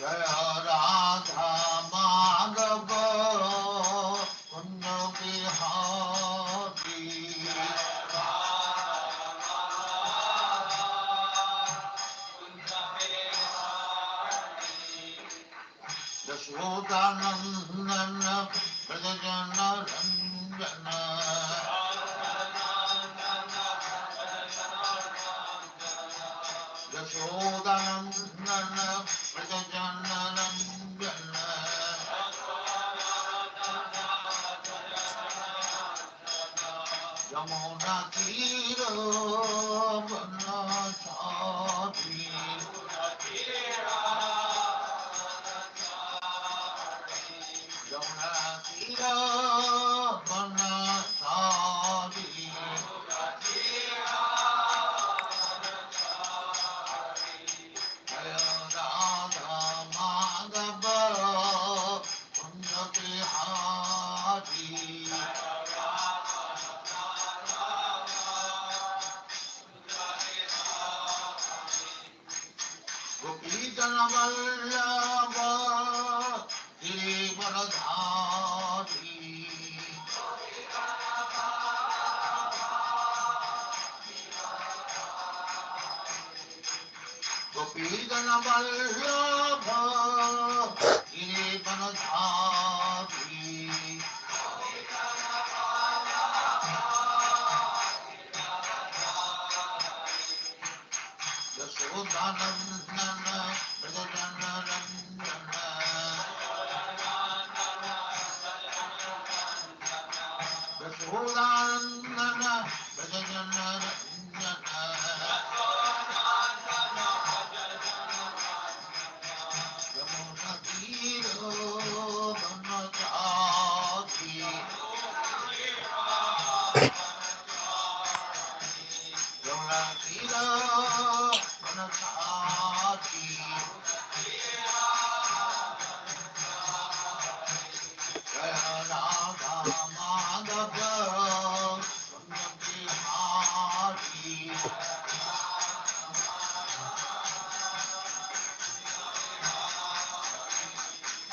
Jaya Radha Madhava Kunja Bihari Yashodanandana Brajajana Ranjana Yashodanandana Brajajana Ranjana Yamuna Tira Vanachari Yamuna Tira Vanachari Jaya Radha Madhava Kunja Bihari Gopijana Vallabha Giridharadhari Gopijana Vallabha Giridharadhari Yashodanandana Brajajana Ranjana Yashodanandana Brajajana Ranjana Yamuna Tiro Vanachari Yamuna Tiro Vanachari Jaya Radha Madhava Kunja Bihari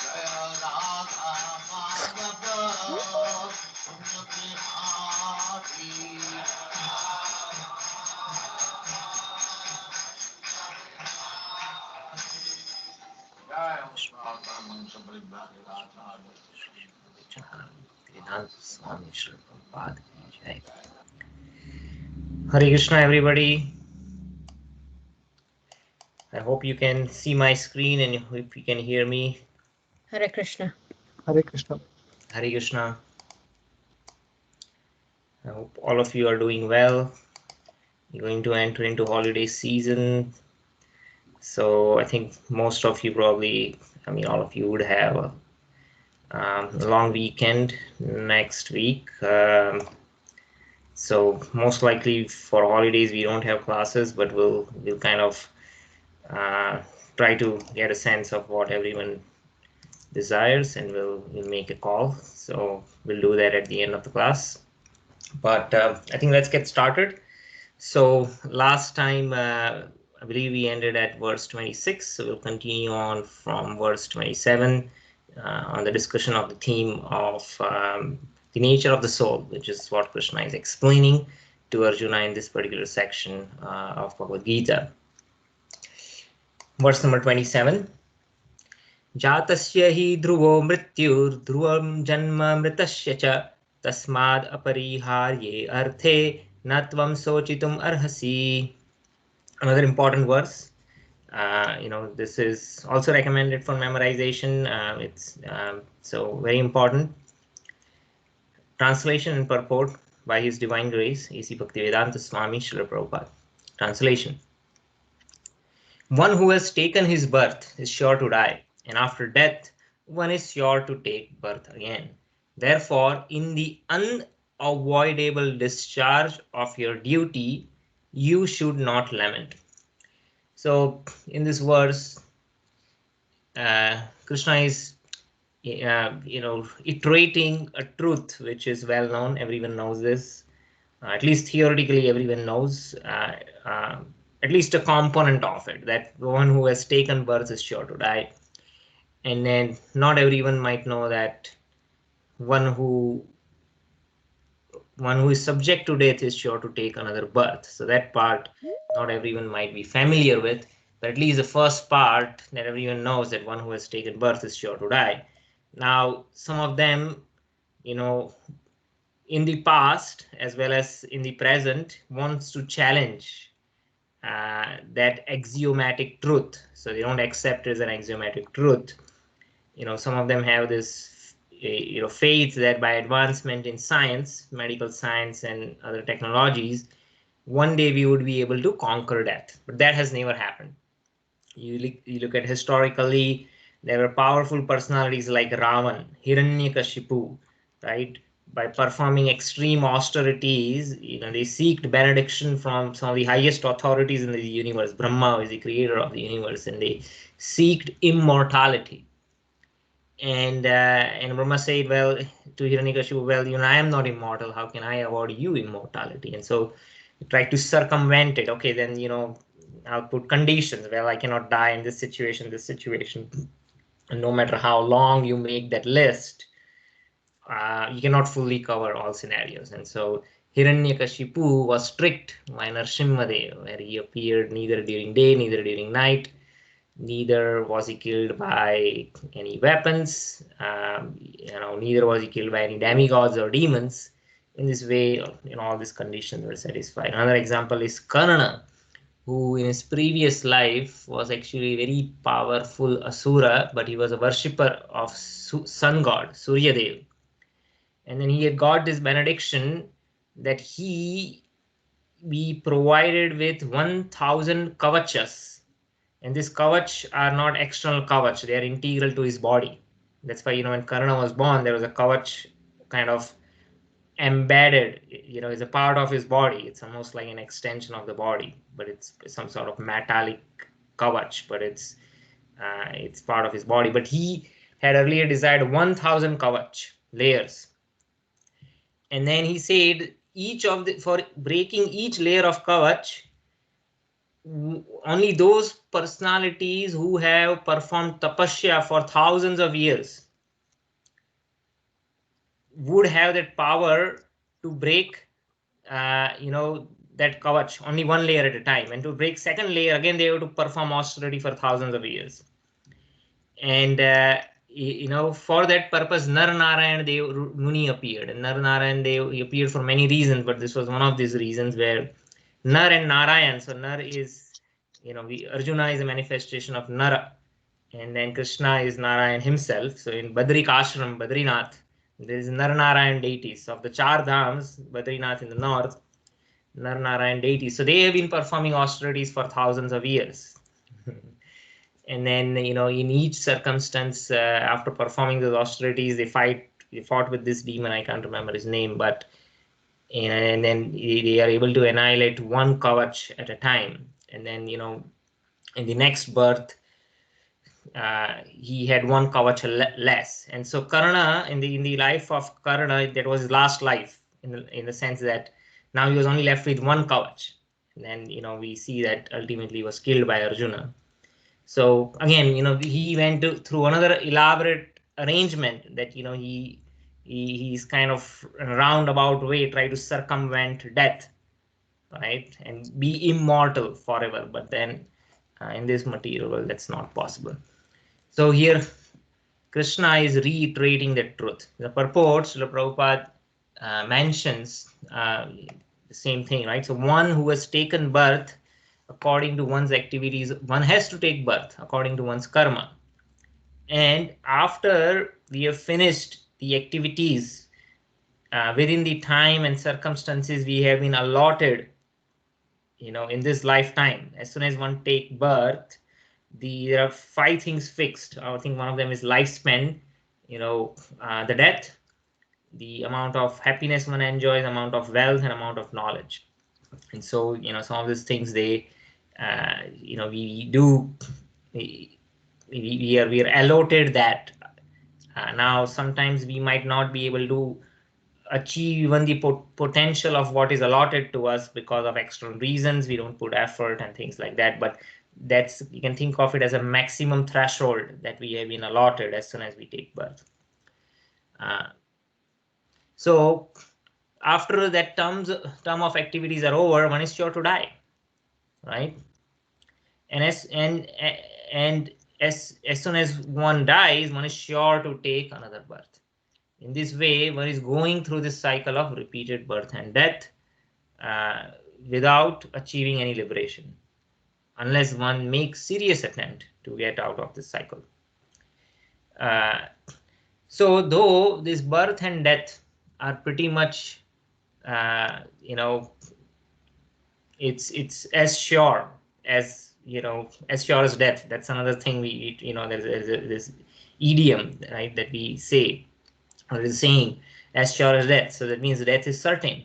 Jaya Radha Madhava Kunja Bihari Jaya Radha Mansa Paribhari Radha Vedanta Swami Srila Prabhupada ki jai. Hare Krishna, everybody. I hope you can see my screen and if you can hear me. Hare Krishna. Hare Krishna. Hare Krishna. I hope all of you are doing well. You're going to enter into holiday season. So I think most of you probably, all of you would have a long weekend next week. So most likely for holidays we don't have classes, but we'll kind of try to get a sense of what everyone desires, and we'll make a call. So we'll do that at the end of the class. But I think let's get started. So last time I believe we ended at verse 26. So we'll continue on from verse 27 on the discussion of the theme of the nature of the soul, which is what Krishna is explaining to Arjuna in this particular section of Bhagavad Gita. Verse number 27. Jatasya hi dhruvo mrityur dhruvam janma mritasya cha tasmad apariharye arthe natvam sochitum arhasi. Another important verse. This is also recommended for memorization. It's so very important. Translation and purport by His Divine Grace, A.C. Bhaktivedanta Swami Srila Prabhupada. Translation. One who has taken his birth is sure to die, and after death, one is sure to take birth again. Therefore, in the unavoidable discharge of your duty, you should not lament. So, in this verse, Krishna is, iterating a truth which is well known. Everyone knows this. At least theoretically, everyone knows. At least a component of it, that one who has taken birth is sure to die. And then not everyone might know that one who is subject to death is sure to take another birth. So that part not everyone might be familiar with, but at least the first part that everyone knows, that one who has taken birth is sure to die. Now, some of them, you know, in the past as well as in the present, wants to challenge that axiomatic truth. So they don't accept it as an axiomatic truth. Some of them have this faith that by advancement in science, medical science and other technologies, one day we would be able to conquer death. But that has never happened. You look at historically, there were powerful personalities like Ravan, Hiranyakashipu, right? By performing extreme austerities, they seeked benediction from some of the highest authorities in the universe. Brahma is the creator of the universe, and they seeked immortality. And Brahma said, well, to Hiranyakashipu, well, I am not immortal. How can I award you immortality? And so he tried to circumvent it. Okay, then I'll put conditions. Well, I cannot die in this situation, and no matter how long you make that list, you cannot fully cover all scenarios. And so Hiranyakashipu was tricked by Narsimhadev, where he appeared neither during day, neither during night. Neither was he killed by any weapons. Neither was he killed by any demigods or demons. In this way, all these conditions were satisfied. Another example is Karna, who in his previous life was actually a very powerful asura, but he was a worshipper of sun god Surya Dev. And then he had got this benediction that he be provided with 1,000 kavachas. And these kavach are not external kavach, they are integral to his body. That's why, when Karna was born, there was a kavach kind of embedded, is a part of his body. It's almost like an extension of the body, but it's some sort of metallic kavach, but it's part of his body. But he had earlier desired 1,000 kavach layers. And then he said, for breaking each layer of kavach, only those personalities who have performed tapasya for thousands of years would have that power to break, that kavach, only one layer at a time. And to break second layer, again, they have to perform austerity for thousands of years. And, for that purpose, Nar Narayan Dev Muni appeared. And Nar Narayan Dev appeared for many reasons, but this was one of these reasons, where Nar and Narayan, so Nar is, Arjuna is a manifestation of Nara, and then Krishna is Narayan himself. So in Badrik Ashram, Badrinath, there is Nar Narayan deities. Of the Char Dhams, Badrinath in the north, Nar Narayan deities. So they have been performing austerities for thousands of years. And then, in each circumstance, after performing those austerities, they fought with this demon. I can't remember his name, but and then they are able to annihilate one kavach at a time. And then, in the next birth, he had one kavach less. And so Karna, in the life of Karna, that was his last life, in the sense that now he was only left with one kavach. And then, we see that ultimately he was killed by Arjuna. So again, he went through another elaborate arrangement that, he's kind of in a roundabout way try to circumvent death, right, and be immortal forever. But then in this material world, that's not possible. So here Krishna is reiterating the truth. The purports, Srila Prabhupada mentions the same thing, right? So one who has taken birth according to one's activities, one has to take birth according to one's karma. And after we have finished the activities within the time and circumstances we have been allotted, in this lifetime, as soon as one take birth, there are 5 things fixed. I think one of them is lifespan, the death, the amount of happiness one enjoys, amount of wealth, and amount of knowledge. And so, some of these things, they we are allotted that. Now sometimes we might not be able to achieve even the potential of what is allotted to us because of external reasons. We don't put effort and things like that, but That's, you can think of it as a maximum threshold that we have been allotted as soon as we take birth. So after that term of activities are over, one is sure to die, right? And as soon as one dies, one is sure to take another birth. In this way, one is going through this cycle of repeated birth and death without achieving any liberation, unless one makes serious attempt to get out of this cycle. So though this birth and death are pretty much, it's as sure as, as sure as death. That's another thing there's this idiom, right, that we say, or is saying, as sure as death. So that means death is certain.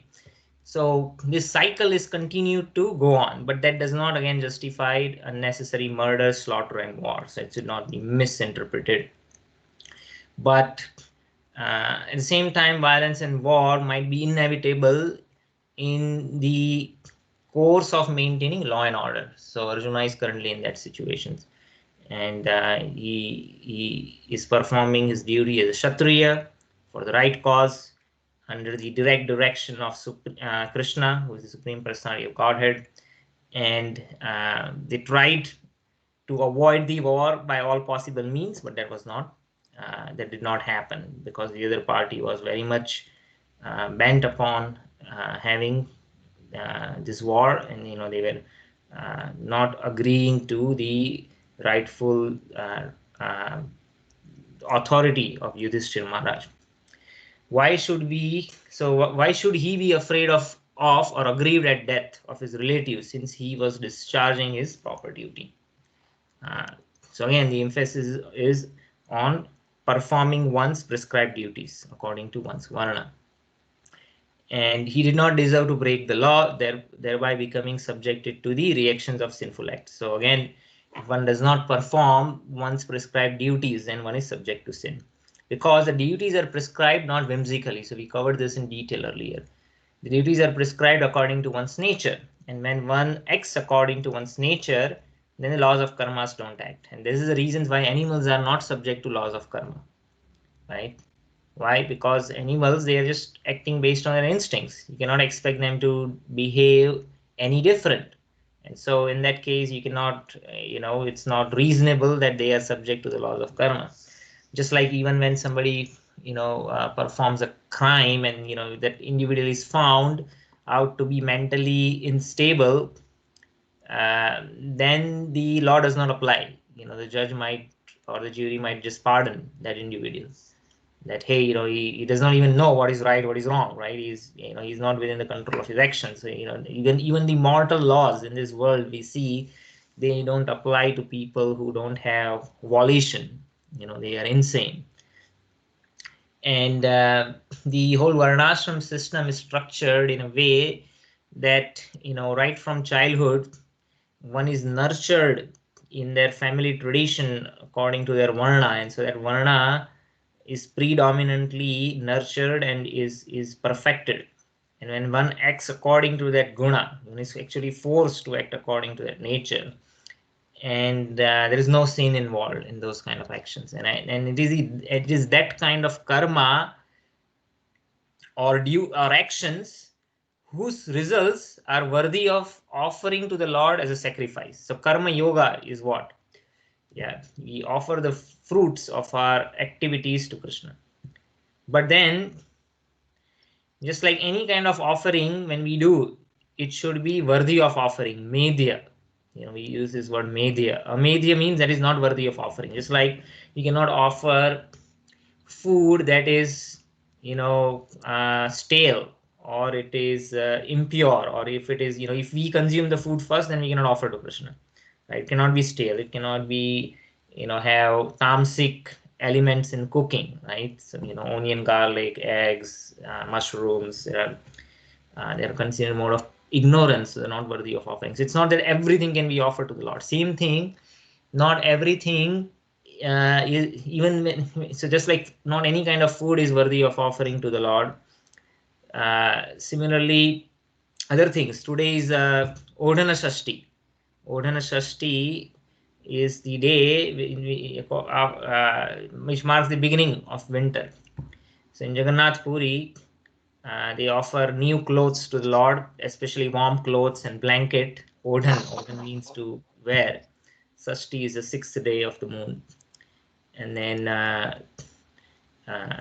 So this cycle is continued to go on, but that does not again justify unnecessary murder, slaughter, and war. So it should not be misinterpreted. But at the same time, violence and war might be inevitable in the course of maintaining law and order. So Arjuna is currently in that situation, and he is performing his duty as a Kshatriya for the right cause, under the direct direction of Krishna, who is the Supreme Personality of Godhead. And they tried to avoid the war by all possible means, but that did not happen, because the other party was very much bent upon having this war, and they were not agreeing to the rightful authority of Yudhishthira Maharaj. Why should he be afraid of or aggrieved at death of his relatives, since he was discharging his proper duty? So again, the emphasis is on performing one's prescribed duties according to one's varna. And he did not deserve to break the law, thereby becoming subjected to the reactions of sinful acts. So again, if one does not perform one's prescribed duties, then one is subject to sin, because the duties are prescribed not whimsically. So we covered this in detail earlier. The duties are prescribed according to one's nature, and when one acts according to one's nature, then the laws of karmas don't act. And this is the reasons why animals are not subject to laws of karma, right? Why? Because animals, they are just acting based on their instincts. You cannot expect them to behave any different. And so in that case, you cannot, it's not reasonable that they are subject to the laws of karma. Just like even when somebody, performs a crime, and, that individual is found out to be mentally unstable, then the law does not apply. The judge might, or the jury might just pardon that individual. That, hey, he does not even know what is right, what is wrong, right? He's not within the control of his actions. So, even the mortal laws in this world, we see, they don't apply to people who don't have volition. They are insane. And the whole varnashram system is structured in a way that, right from childhood, one is nurtured in their family tradition according to their varna, and so that varna is predominantly nurtured and is perfected. And when one acts according to that guna, one is actually forced to act according to that nature, and there is no sin involved in those kind of actions. And it is that kind of karma or actions whose results are worthy of offering to the Lord as a sacrifice. So karma yoga is what? Yeah, we offer the fruits of our activities to Krishna. But then, just like any kind of offering, when we do, it should be worthy of offering. Medhya. We use this word medhya. A medhya means that is not worthy of offering. Just like you cannot offer food that is, stale, or it is impure, or if it is, if we consume the food first, then we cannot offer to Krishna. Right? It cannot be stale. It cannot be, have tamasic elements in cooking, right? So, onion, garlic, eggs, mushrooms, they are considered more of ignorance. So they're not worthy of offerings. It's not that everything can be offered to the Lord. Same thing, not everything, so just like not any kind of food is worthy of offering to the Lord. Similarly, other things. Today is Odhana Shashti, Odhana Shashti is the day which marks the beginning of winter. So in Jagannath Puri, they offer new clothes to the Lord, especially warm clothes and blanket. Odhan, Odhan means to wear. Shashti is the 6th day of the moon. And then,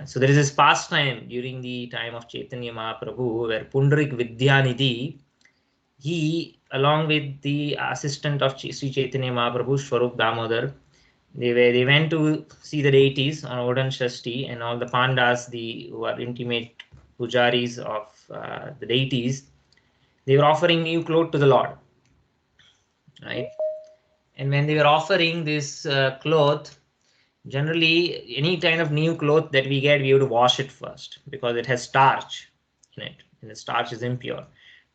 so there is this pastime during the time of Chaitanya Mahaprabhu where Pundarik Vidyanidhi, he, along with the assistant of Sri Chaitanya Mahaprabhu, Swarup Damodar, they went to see the deities on Odhan Shashti, and all the pandas, who are intimate pujaris of the deities, they were offering new cloth to the Lord, right? And when they were offering this cloth, generally any kind of new cloth that we get, we have to wash it first because it has starch in it, and the starch is impure.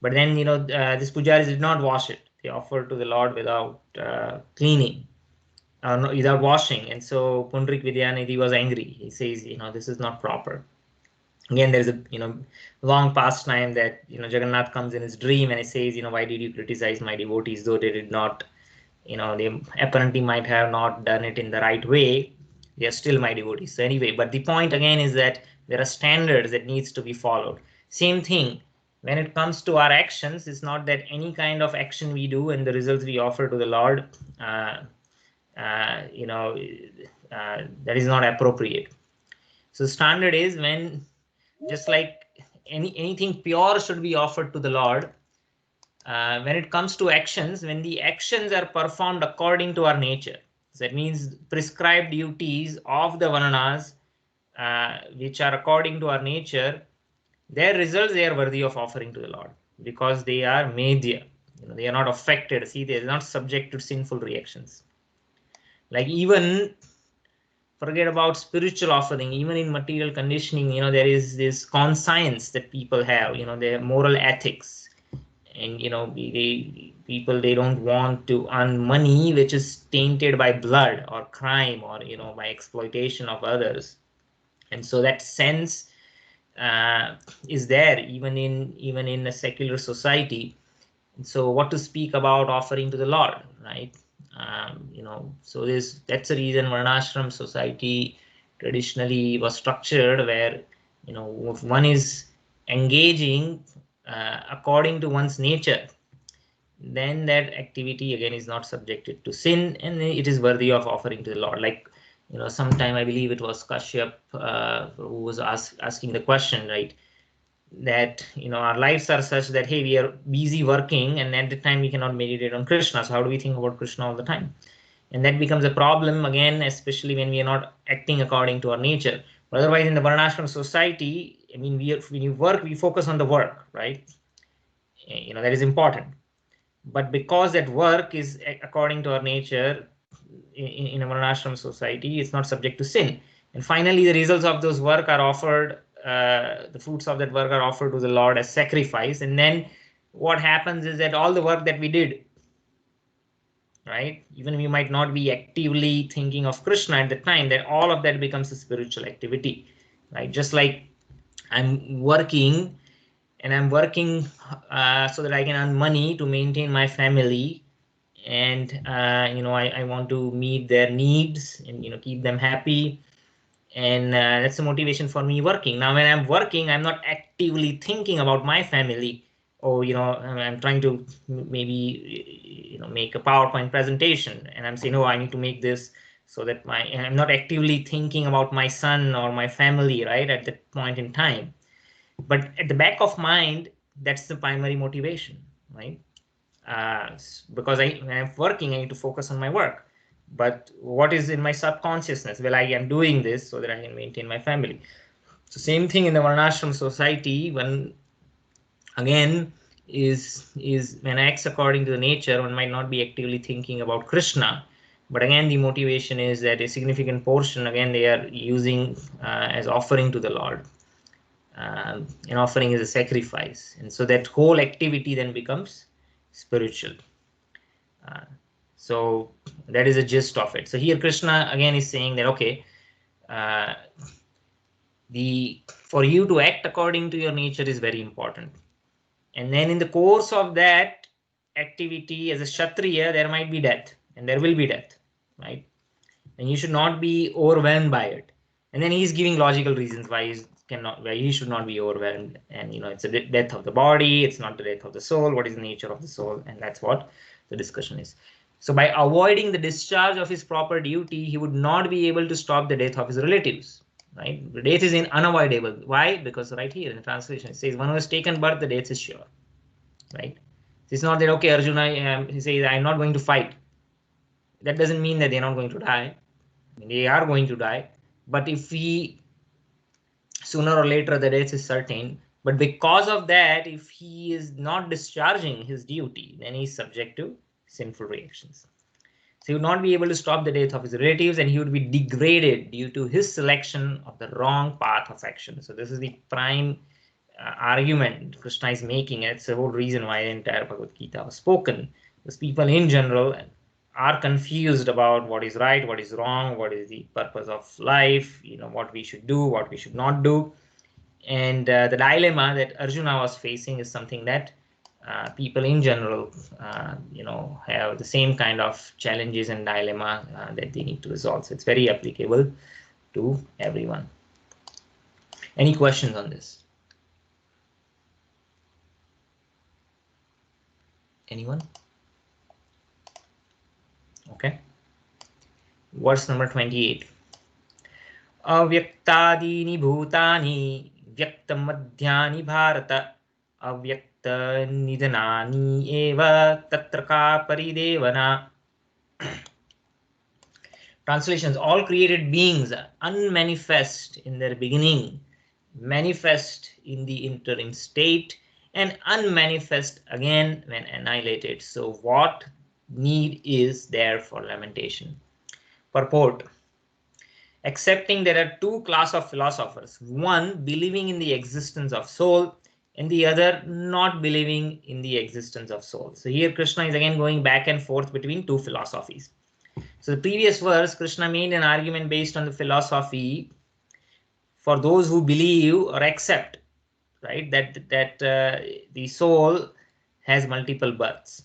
But then, this pujaris did not wash it. They offered to the Lord without cleaning, no, without washing. And so Pundrik Vidyanidhi was angry. He says, this is not proper. Again, there's a long past time that Jagannath comes in his dream and he says, why did you criticize my devotees, though they did not, they apparently might have not done it in the right way. They are still my devotees. So anyway, but the point again is that there are standards that needs to be followed. Same thing when it comes to our actions. It's not that any kind of action we do and the results we offer to the Lord, that is not appropriate. So standard is when, just like anything pure should be offered to the Lord. When it comes to actions, when the actions are performed according to our nature, so that means prescribed duties of the Vananas, which are according to our nature, their results, they are worthy of offering to the Lord because they are medhya. They are not affected. See, they are not subject to sinful reactions. Like, even forget about spiritual offering, even in material conditioning, there is this conscience that people have, their moral ethics. And people, they don't want to earn money which is tainted by blood or crime or by exploitation of others. And so that sense is there even in a secular society. So what to speak about offering to the Lord, right? So that's the reason Varnashram society traditionally was structured, where if one is engaging according to one's nature, then that activity again is not subjected to sin, and it is worthy of offering to the Lord. Like, sometime I believe it was Kashyap who was asking the question, right? That our lives are such that, hey, we are busy working, and at the time we cannot meditate on Krishna. So how do we think about Krishna all the time? And that becomes a problem again, especially when we are not acting according to our nature. But otherwise, in the Varnashram society, I mean, when you work, we focus on the work, right? That is important. But because that work is according to our nature, in a Varnashram society, it's not subject to sin. And finally, the results of those work are offered, the fruits of that work are offered to the Lord as sacrifice. And then what happens is that all the work that we did, right, even we might not be actively thinking of Krishna at the time, that all of that becomes a spiritual activity, right? Just like I'm working, and I'm working so that I can earn money to maintain my family, and I want to meet their needs and keep them happy, and that's the motivation for me working. Now when I'm working, I'm not actively thinking about my family, or I'm trying to maybe make a PowerPoint presentation, and I'm saying, oh, I need to make this so that I'm not actively thinking about my son or my family, right, at that point in time. But at the back of mind, that's the primary motivation, right? Because when I'm working, I need to focus on my work. But what is in my subconsciousness? Well, I am doing this so that I can maintain my family. So same thing in the Varnashram society. When again is when acts according to the nature, one might not be actively thinking about Krishna, but again the motivation is that a significant portion, again, they are using as offering to the Lord. An offering is a sacrifice, and so that whole activity then becomes spiritual. So that is the gist of it. So here Krishna again is saying that, okay, for you to act according to your nature is very important, and then in the course of that, activity as a Kshatriya, there might be death, and there will be death, right? And you should not be overwhelmed by it. And then he's giving logical reasons why he should not be overwhelmed. And it's a death of the body, it's not the death of the soul. What is the nature of the soul? And that's what the discussion is. So by avoiding the discharge of his proper duty, he would not be able to stop the death of his relatives. Right? The death is unavoidable. Why? Because right here in the translation it says, one who has taken birth, the death is sure. Right? It's not that, okay, Arjuna, he says, I'm not going to fight. That doesn't mean that they're not going to die. I mean, they are going to die. But if he, sooner or later, the death is certain. But because of that, if he is not discharging his duty, then he's subject to sinful reactions. So he would not be able to stop the death of his relatives, and he would be degraded due to his selection of the wrong path of action. So this is the prime argument Krishna is making. And it's the whole reason why the entire Bhagavad Gita was spoken. Because people in general are confused about what is right, what is wrong, what is the purpose of life, what we should do, what we should not do. And the dilemma that Arjuna was facing is something that people in general, have the same kind of challenges and dilemma that they need to resolve. So it's very applicable to everyone. Any questions on this? Anyone? Okay. Verse number 28. Avyaktadini bhutani vyaktamadhyani bharata avyaktanidhanani eva tatra ka paridevana. Translations: all created beings are unmanifest in their beginning, manifest in the interim state, and unmanifest again when annihilated. So what need is there for lamentation? Purport: accepting there are two classes of philosophers, one believing in the existence of soul and the other not believing in the existence of soul. So here Krishna is again going back and forth between two philosophies. So the previous verse, Krishna made an argument based on the philosophy for those who believe or accept, right, that the soul has multiple births.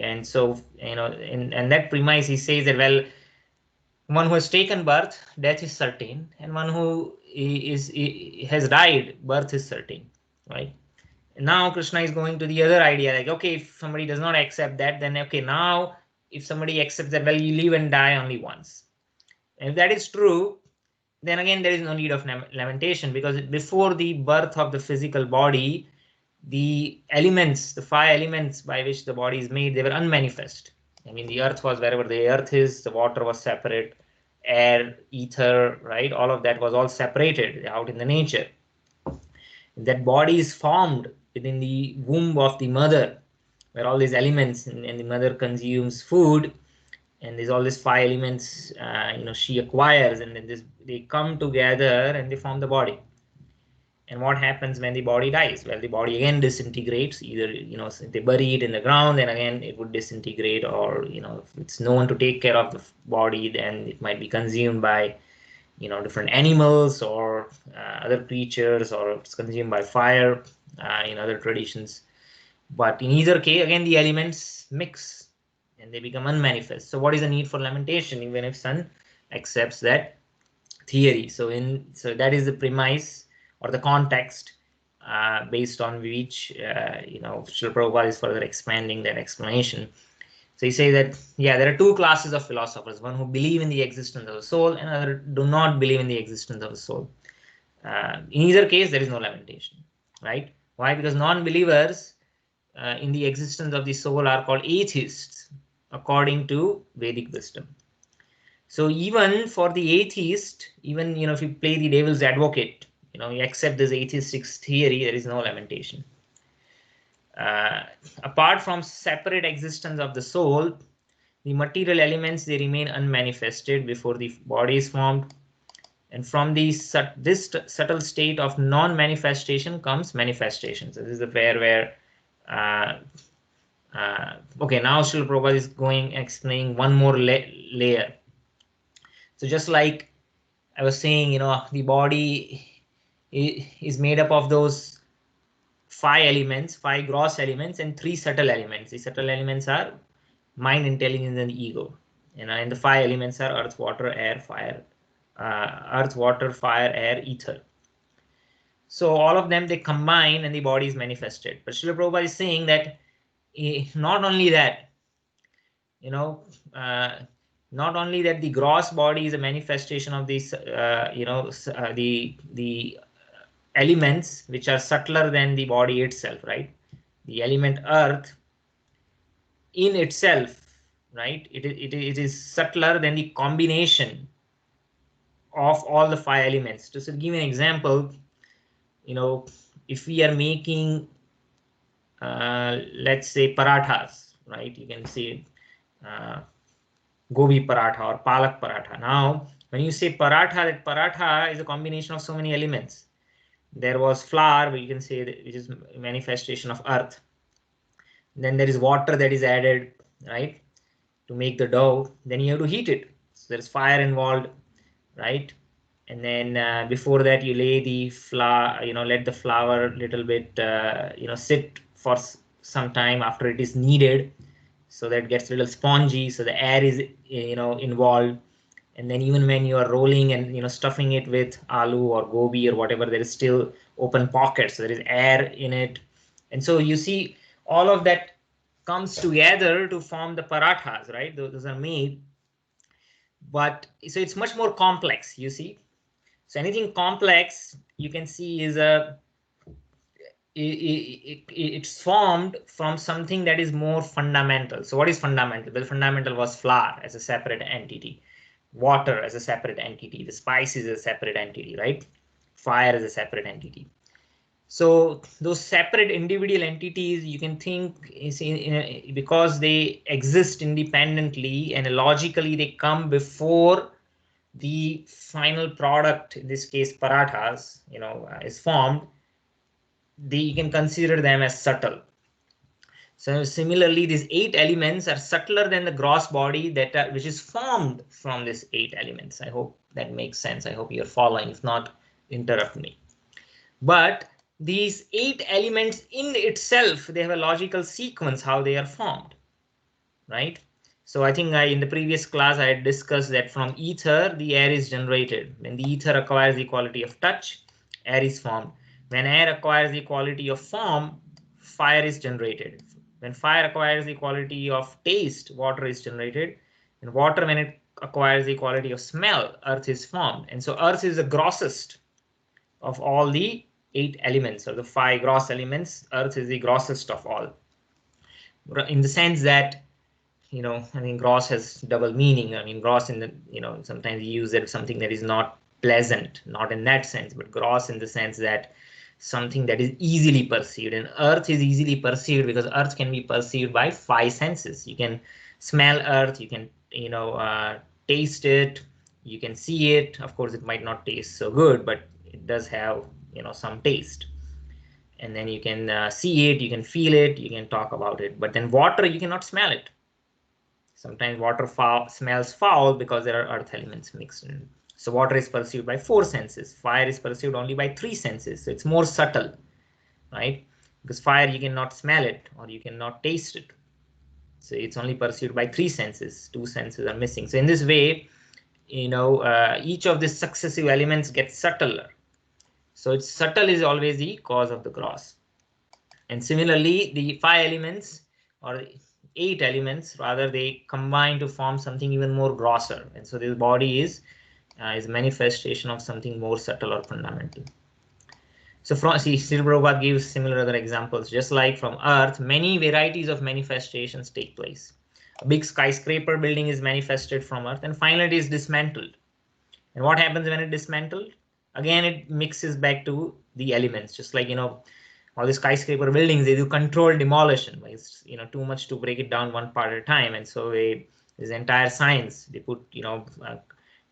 And so, in that premise, he says that, well, one who has taken birth, death is certain, and one who has died, birth is certain, right? Now Krishna is going to the other idea, like, okay, if somebody does not accept that, then okay, now if somebody accepts that, well, you live and die only once. And if that is true, then again there is no need of lamentation, because before the birth of the physical body, the elements, the five elements by which the body is made, they were unmanifest. I mean, the earth was wherever the earth is, the water was separate, air, ether, right? All of that was all separated out in the nature. That body is formed within the womb of the mother, where all these elements, and the mother consumes food, and there's all these five elements, she acquires, and then they come together and they form the body. And what happens when the body dies? Well, the body again disintegrates. Either, if they bury it in the ground, then again it would disintegrate, or, if it's no one to take care of the body, then it might be consumed by, different animals or other creatures, or it's consumed by fire in other traditions. But in either case, again, the elements mix and they become unmanifest. So what is the need for lamentation, even if sun accepts that theory? So that is the premise or the context based on which Srila Prabhupada is further expanding that explanation. So he says that, yeah, there are two classes of philosophers, one who believe in the existence of the soul, and other do not believe in the existence of the soul. In either case, there is no lamentation, right? Why? Because non-believers in the existence of the soul are called atheists, according to Vedic wisdom. So even for the atheist, even, if you play the devil's advocate, you accept this atheistic theory, there is no lamentation. Apart from separate existence of the soul, the material elements, they remain unmanifested before the body is formed. And from this subtle state of non-manifestation comes manifestation. So this is the pair where, okay, now Srila Prabhupada is explaining one more layer. So just like I was saying, the body is made up of those five gross elements, and 3 subtle elements. The subtle elements are mind, intelligence, and ego. And the 5 elements are earth, water, air, fire, ether. So all of them, they combine and the body is manifested. But Srila Prabhupada is saying that not only that, not only that the gross body is a manifestation of these, the elements which are subtler than the body itself, right? The element earth in itself, right? It is subtler than the combination of all the 5 elements. To give an example, if we are making, let's say, parathas, right? You can see gobi paratha or palak paratha. Now, when you say paratha, that paratha is a combination of so many elements. There was flour, you can say, which is manifestation of earth. Then there is water that is added, right, to make the dough. Then you have to heat it. So there's fire involved, right? And then before that, you lay the flour, let the flour a little bit, sit for some time after it is kneaded, so that it gets a little spongy. So the air is, involved. And then even when you are rolling and stuffing it with aloo or gobi or whatever, there is still open pockets. So there is air in it. And so you see all of that comes together to form the parathas, right? Those are made. But so it's much more complex, you see. So anything complex, you can see, is it's formed from something that is more fundamental. So what is fundamental? The fundamental was flour as a separate entity, water as a separate entity, the spices as a separate entity, right? Fire as a separate entity. So those separate individual entities, you can think, is because they exist independently and logically they come before the final product, in this case parathas, is formed. You can consider them as subtle. So similarly, these 8 elements are subtler than the gross body which is formed from these 8 elements. I hope that makes sense. I hope you're following. If not, interrupt me. But these 8 elements in itself, they have a logical sequence how they are formed, right? So I think in the previous class I had discussed that from ether the air is generated. When the ether acquires the quality of touch, air is formed. When air acquires the quality of form, fire is generated. When fire acquires the quality of taste, water is generated. And water, when it acquires the quality of smell, earth is formed. And so earth is the grossest of all the 8 elements, or the 5 gross elements. Earth is the grossest of all, in the sense that, I mean, gross has double meaning. I mean, gross in the, sometimes you use it something that is not pleasant, not in that sense, but gross in the sense that something that is easily perceived. And earth is easily perceived because earth can be perceived by 5 senses. You can smell earth, you can, taste it, you can see it. Of course, it might not taste so good, but it does have, some taste. And then you can see it, you can feel it, you can talk about it. But then water, you cannot smell it. Sometimes water smells foul because there are earth elements mixed in. So water is perceived by 4 senses. Fire is perceived only by 3 senses. So it's more subtle, right? Because fire, you cannot smell it or you cannot taste it. So it's only perceived by 3 senses. 2 senses are missing. So in this way, each of these successive elements gets subtler. So it's subtle is always the cause of the gross. And similarly, the 5 elements, or 8 elements rather, they combine to form something even more grosser. And so this body is manifestation of something more subtle or fundamental. So from Srila Prabhupada gives similar other examples. Just like from earth, many varieties of manifestations take place. A big skyscraper building is manifested from earth, and finally it is dismantled. And what happens when it is dismantled? Again, it mixes back to the elements. Just like, all these skyscraper buildings, they do controlled demolition. It's, too much to break it down one part at a time. And so this entire science, they put,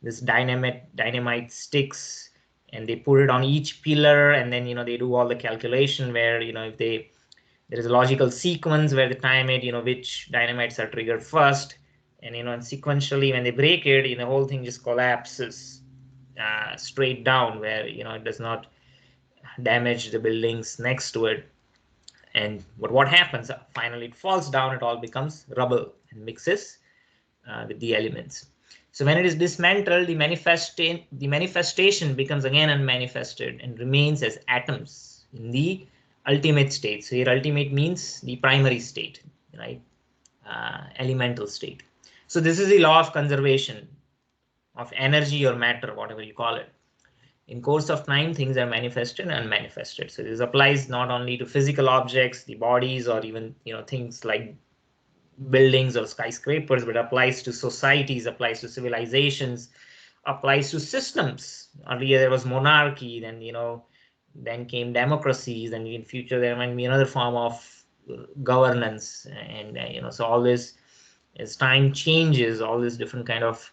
this dynamite sticks, and they put it on each pillar, and then, they do all the calculation where, if there is a logical sequence where they time it, which dynamites are triggered first. And, and sequentially when they break it, the whole thing just collapses straight down, where, it does not damage the buildings next to it. But what happens? Finally, it falls down. It all becomes rubble and mixes with the elements. So when it is dismantled, the manifestation becomes again unmanifested and remains as atoms in the ultimate state. So here, ultimate means the primary state, right? Elemental state. So this is the law of conservation of energy or matter, whatever you call it. In course of time, things are manifested and unmanifested. So this applies not only to physical objects, the bodies, or even things like buildings or skyscrapers, but applies to societies, applies to civilizations, applies to systems. Earlier there was monarchy, then came democracies, and in future there might be another form of governance, and so all this, as time changes, all these different kind of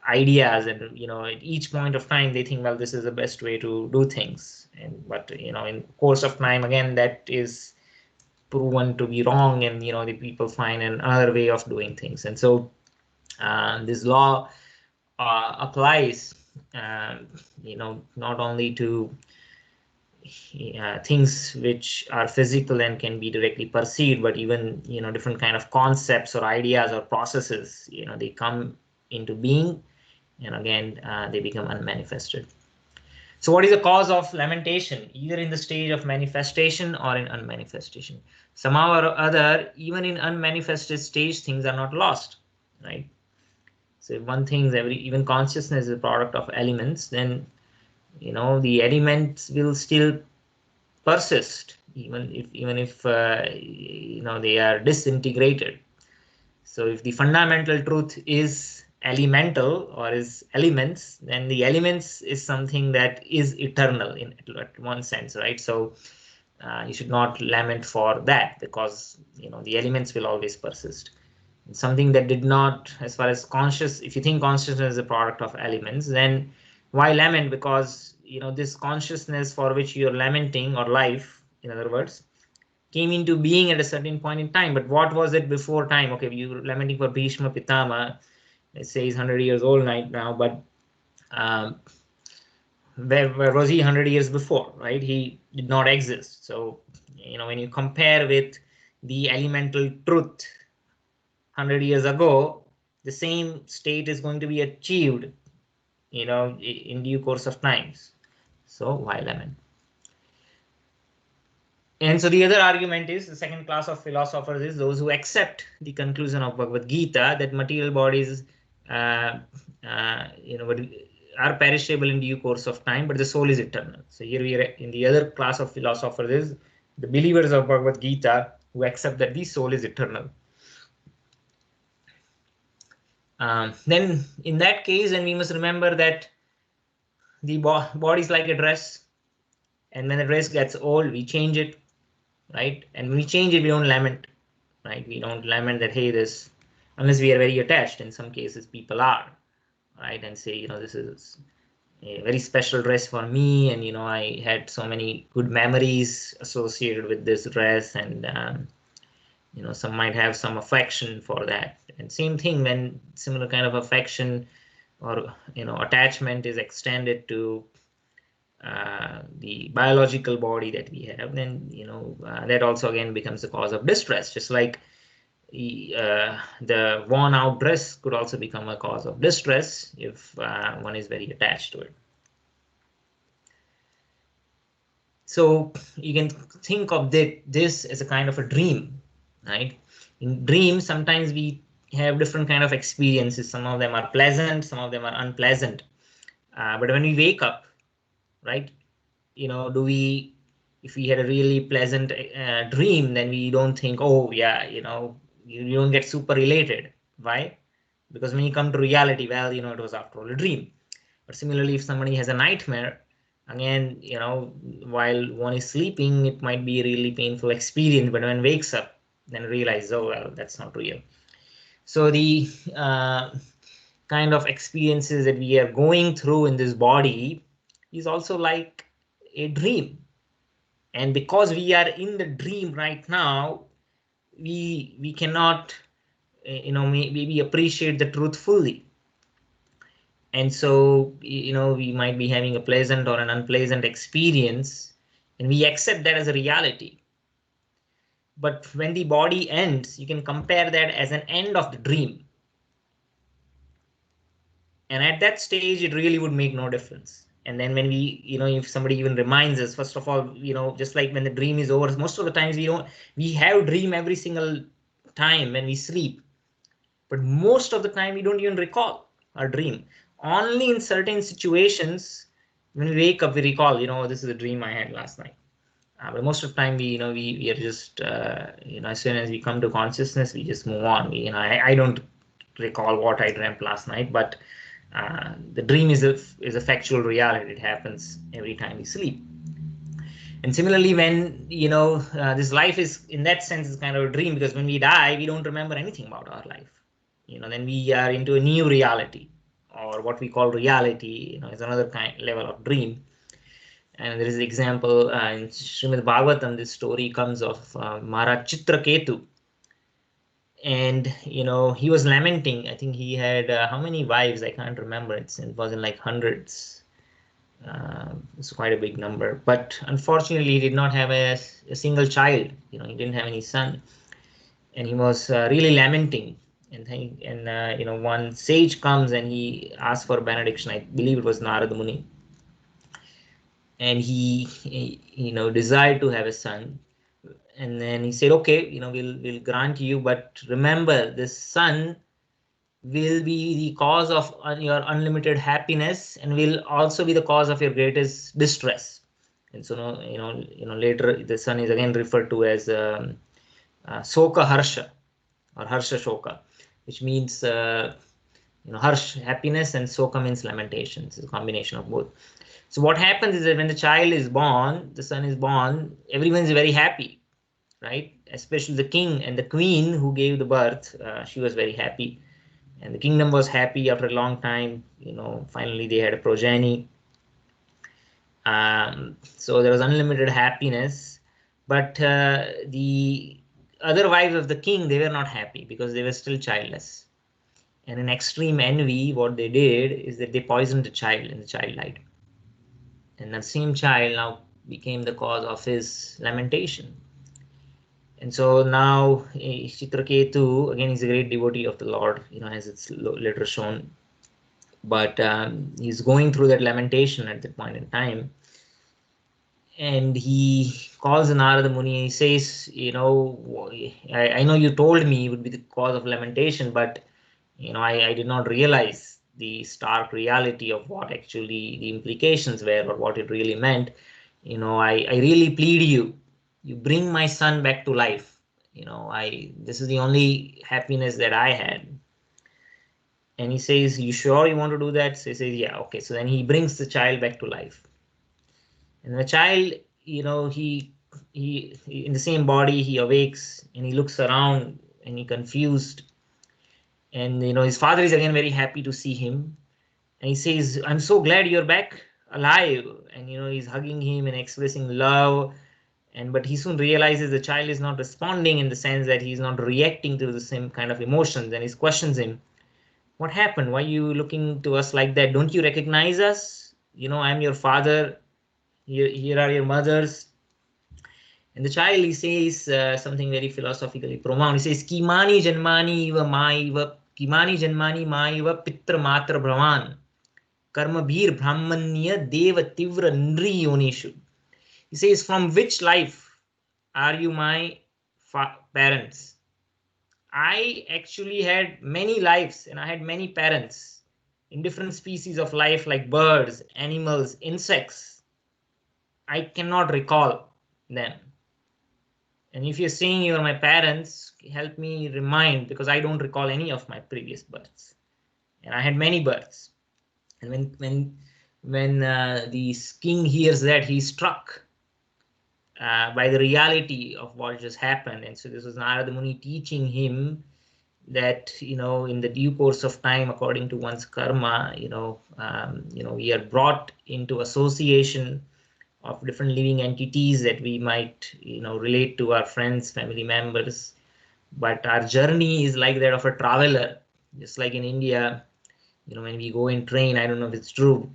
ideas, and at each point of time they think, well, this is the best way to do things, but in course of time, again, that is proven to be wrong, and the people find another way of doing things. And so this law applies not only to things which are physical and can be directly perceived, but even different kind of concepts or ideas or processes, they come into being, and again they become unmanifested. So what is the cause of lamentation, either in the stage of manifestation or in unmanifestation? Somehow or other, even in unmanifested stage, things are not lost, right? So if one thing is even consciousness is a product of elements, then the elements will still persist, even if they are disintegrated. So if the fundamental truth is elemental or is elements, then the elements is something that is eternal in at one sense, right? So you should not lament for that, because the elements will always persist. Something that did not, as far as if you think consciousness is a product of elements, then why lament? Because this consciousness for which you're lamenting, or life, in other words, came into being at a certain point in time. But what was it before time? Okay, you're lamenting for Bhishma Pitama, let's say he's 100 years old right now, but where was he 100 years before, right? He did not exist. So when you compare with the elemental truth 100 years ago, the same state is going to be achieved in due course of times. So why lament? And so the other argument is, the second class of philosophers is those who accept the conclusion of Bhagavad Gita, that material bodies are perishable in due course of time, but the soul is eternal. So here we are in the other class of philosophers is the believers of Bhagavad Gita, who accept that the soul is eternal. Then in that case, then we must remember that the body is like a dress, and when the dress gets old, we change it, right? And when we change it, we don't lament, right? We don't lament that, hey, this, unless we are very attached. In some cases, people are, right? And say, this is a very special dress for me, and I had so many good memories associated with this dress, and some might have some affection for that. And same thing, when similar kind of affection or attachment is extended to the biological body that we have, then that also again becomes a cause of distress. Just like the worn out dress could also become a cause of distress if one is very attached to it. So you can think of this as a kind of a dream, right? In dreams, sometimes we have different kind of experiences. Some of them are pleasant, some of them are unpleasant. But when we wake up, right, if we had a really pleasant dream, then we don't think, oh yeah, you don't get super related. Why? Because when you come to reality, well, it was after all a dream. But similarly, if somebody has a nightmare, again, while one is sleeping, it might be a really painful experience, but when wakes up, then realize, oh well, that's not real. So the kind of experiences that we are going through in this body is also like a dream. And because we are in the dream right now, we cannot maybe appreciate the truth fully. And so we might be having a pleasant or an unpleasant experience, and we accept that as a reality. but when the body ends, you can compare that as an end of the dream. And at that stage, it really would make no difference. And then when we, if somebody even reminds us, first of all, just like when the dream is over, most of the times we have dream every single time when we sleep, but most of the time we don't even recall our dream. Only in certain situations, when we wake up, we recall, this is a dream I had last night. But most of the time, we are just, as soon as we come to consciousness, we just move on. I don't recall what I dreamt last night, but the dream is a factual reality. It happens every time we sleep. And similarly, when this life is, in that sense, is kind of a dream, because when we die, we don't remember anything about our life. Then we are into a new reality, or what we call reality. Is another kind level of dream. And there is an example in Srimad Bhagavatam. This story comes of Maharaj Chitraketu, and he was lamenting. I think he had how many wives? I can't remember. It was in like hundreds. It's quite a big number. But unfortunately, he did not have a single child. He didn't have any son, and he was really lamenting. And one sage comes and he asks for benediction. I believe it was Narada Muni, and he desired to have a son. And then he said, okay, we'll grant you, but remember, this son will be the cause of your unlimited happiness, and will also be the cause of your greatest distress. And so later the son is again referred to as Soka Harsha, or Harsha Shoka, which means Harsh, happiness, and Soka means lamentation. It's a combination of both. So what happens is that when the child is born, the son is born, everyone is very happy, right? Especially the king and the queen who gave the birth. She was very happy, and the kingdom was happy after a long time. Finally they had a progeny. So there was unlimited happiness, but the other wives of the king, they were not happy because they were still childless. And in extreme envy, what they did is that they poisoned the child, and the child died. And that same child now became the cause of his lamentation. And so now Chitraketu, again, he's a great devotee of the Lord, as it's later shown. But he's going through that lamentation at that point in time. And he calls Narada Muni and he says, I know you told me it would be the cause of lamentation, but I did not realize the stark reality of what actually the implications were, or what it really meant. I really plead you bring my son back to life. This is the only happiness that I had. And he says, you sure you want to do that? So he says, yeah, okay. So then he brings the child back to life. And the child, he in the same body, he awakes and he looks around and he confused. And his father is again very happy to see him, and he says, I'm so glad you're back alive. And he's hugging him and expressing love. But he soon realizes the child is not responding, in the sense that he's not reacting to the same kind of emotions. And he questions him, what happened? Why are you looking to us like that? Don't you recognize us? I'm your father. Here are your mothers. And the child, he says something very philosophically profound. He says, Kimani janmani iva maiva, Kimani janmani maiva pitra matra brahman, karma bhir brahmanya deva tivra nri yonishu. He says, from which life are you my parents? I actually had many lives, and I had many parents in different species of life, like birds, animals, insects. I cannot recall them. And if you're saying you're my parents, help me remind, because I don't recall any of my previous births. And I had many births. And when the king hears that, he's struck by the reality of what just happened. And so this was Narada Muni teaching him that in the due course of time, according to one's karma, we are brought into association of different living entities that we might relate to our friends, family members. But our journey is like that of a traveler. Just like in India, when we go in train, I don't know if it's true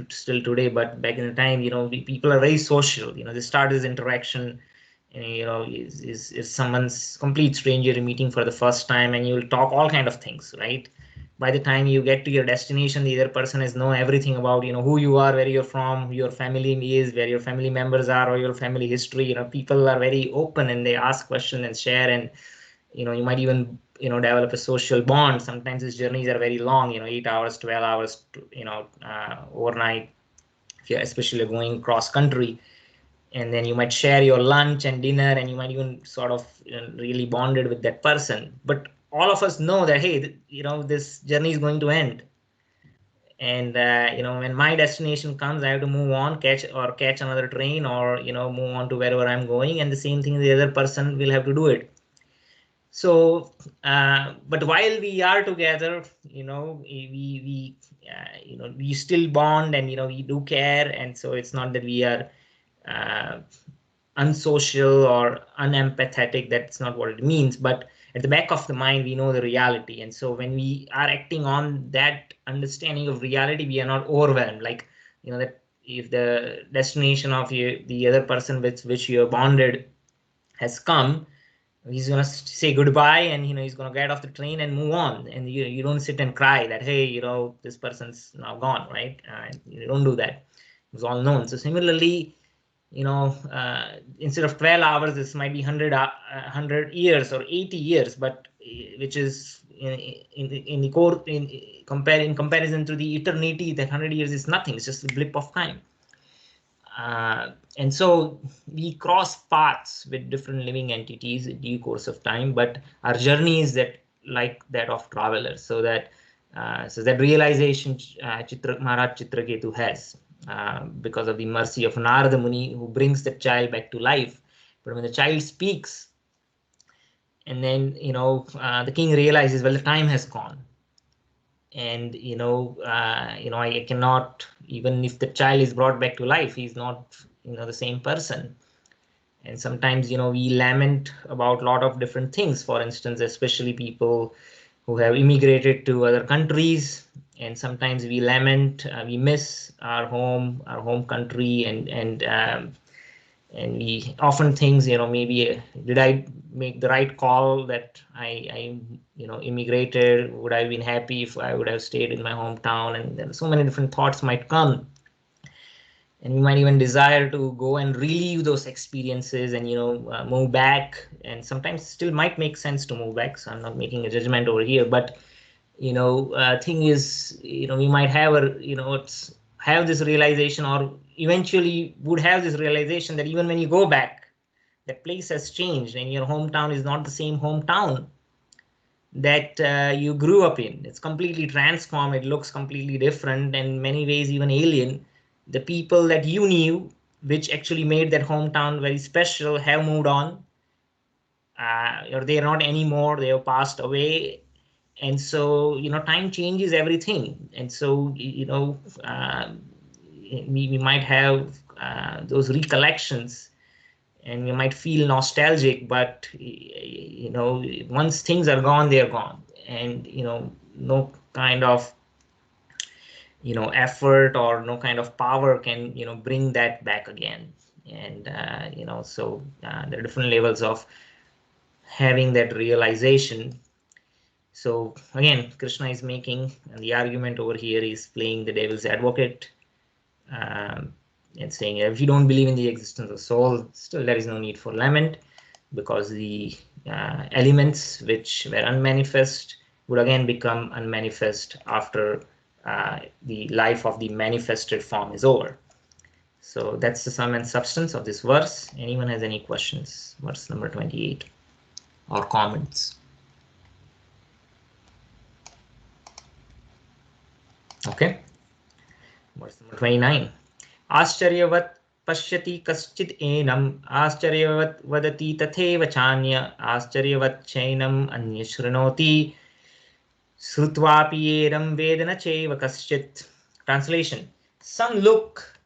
still today, but back in the time, people are very social. They start this interaction is someone's complete stranger you're meeting for the first time, and you'll talk all kind of things, right? By the time you get to your destination, the other person has know everything about who you are, where you're from, who your family is, where your family members are, or your family history. People are very open and they ask questions and share, and you might even develop a social bond. Sometimes these journeys are very long, 8 hours, 12 hours, overnight, if you're especially going cross country. And then you might share your lunch and dinner, and you might even sort of really bonded with that person. But all of us know that, hey, this journey is going to end, and when my destination comes, I have to move on, catch another train, or move on to wherever I'm going, and the same thing the other person will have to do it. So but while we are together, we still bond, and we do care. And so it's not that we are uh, unsocial or unempathetic. That's not what it means. But at the back of the mind, we know the reality. And so when we are acting on that understanding of reality, we are not overwhelmed. Like, that if the destination of the other person with which you are bonded has come, he's gonna say goodbye, and he's gonna get off the train and move on. And you don't sit and cry that, hey, this person's now gone, right? You don't do that. It's all known. So similarly, instead of 12 hours, this might be 100 years or 80 years, but which is in the core, in comparison to the eternity, that 100 years is nothing. It's just a blip of time. And so we cross paths with different living entities in due course of time, but our journey is that like that of travelers. So that realization Maharaj Chitraketu has, because of the mercy of Narada Muni, who brings the child back to life. But when the child speaks, and then the king realizes, well, the time has gone, and I cannot, even if the child is brought back to life, he's not the same person. And sometimes we lament about a lot of different things. For instance, especially people who have immigrated to other countries, and sometimes we lament, we miss our home country, and we often think, maybe did I make the right call that I immigrated? Would I have been happy if I would have stayed in my hometown? And then so many different thoughts might come, and we might even desire to go and relive those experiences and move back. And sometimes still might make sense to move back, so I'm not making a judgment over here. But thing is, we might have have this realization, or eventually would have this realization, that even when you go back, that place has changed, and your hometown is not the same hometown that you grew up in. It's completely transformed. It looks completely different, and in many ways even alien. The people that you knew, which actually made that hometown very special, have moved on, or they are not anymore. They have passed away. And so time changes everything. And so we might have those recollections, and we might feel nostalgic, but once things are gone, they are gone. And no kind of effort or no kind of power can bring that back again. And so there are different levels of having that realization. So again, Krishna is making, and the argument over here is playing the devil's advocate, and saying, if you don't believe in the existence of soul, still there is no need for lament, because the elements which were unmanifest would again become unmanifest after the life of the manifested form is over. So that's the sum and substance of this verse. Anyone has any questions? Verse number 28, or comments? Okay. Verse number 29. Ascharyavat pashyati kaschid enam, ascharyavat vadati tatheva chanya, ascharyavat chainam anya shrinoti, srutvapi edam vedana cheva kaschit. Translation: some look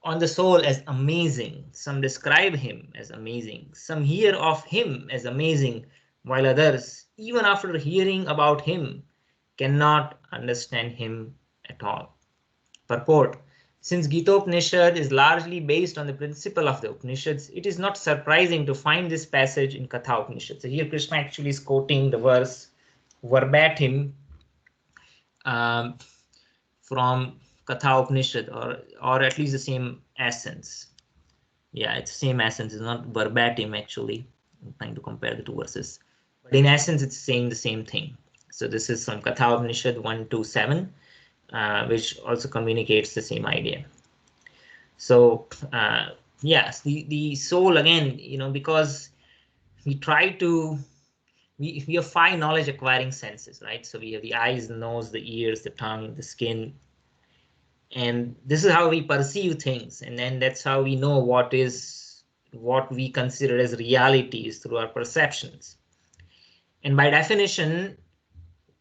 on the soul as amazing, some describe him as amazing, some hear of him as amazing, while others, even after hearing about him, cannot understand him at all. Purport: Since Gita Upanishad is largely based on the principle of the Upanishads, it is not surprising to find this passage in Katha Upanishad. So here Krishna actually is quoting the verse verbatim um, from Katha Upanishad, or at least the same essence. Yeah, it's the same essence. It's not verbatim actually. I'm trying to compare the two verses, but in essence, it's saying the same thing. So this is from Katha Upanishad 1-7, which also communicates the same idea. So yes, the soul again, because we try to we have five knowledge acquiring senses, right? So we have the eyes, the nose, the ears, the tongue, the skin, and this is how we perceive things, and then that's how we know what we consider as realities through our perceptions. And by definition,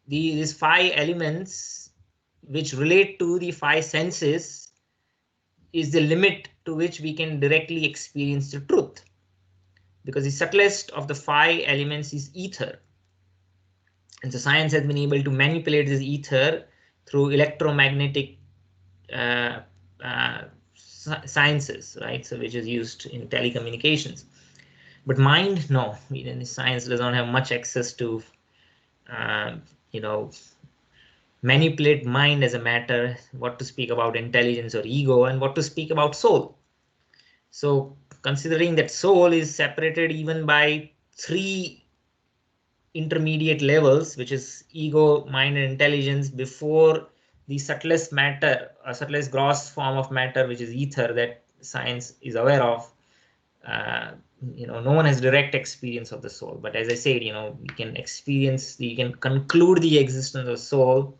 these five elements which relate to the five senses is the limit to which we can directly experience the truth, because the subtlest of the five elements is ether. And so science has been able to manipulate this ether through electromagnetic uh, uh, sciences, right? So which is used in telecommunications. But mind, no. Science does not have much access to, uh, you know, manipulate mind as a matter, what to speak about intelligence or ego, and what to speak about soul. So considering that soul is separated even by three intermediate levels, which is ego, mind, and intelligence, before the subtlest matter, or subtlest gross form of matter, which is ether, that science is aware of. uh, no one has direct experience of the soul, but as I said, you can conclude the existence of soul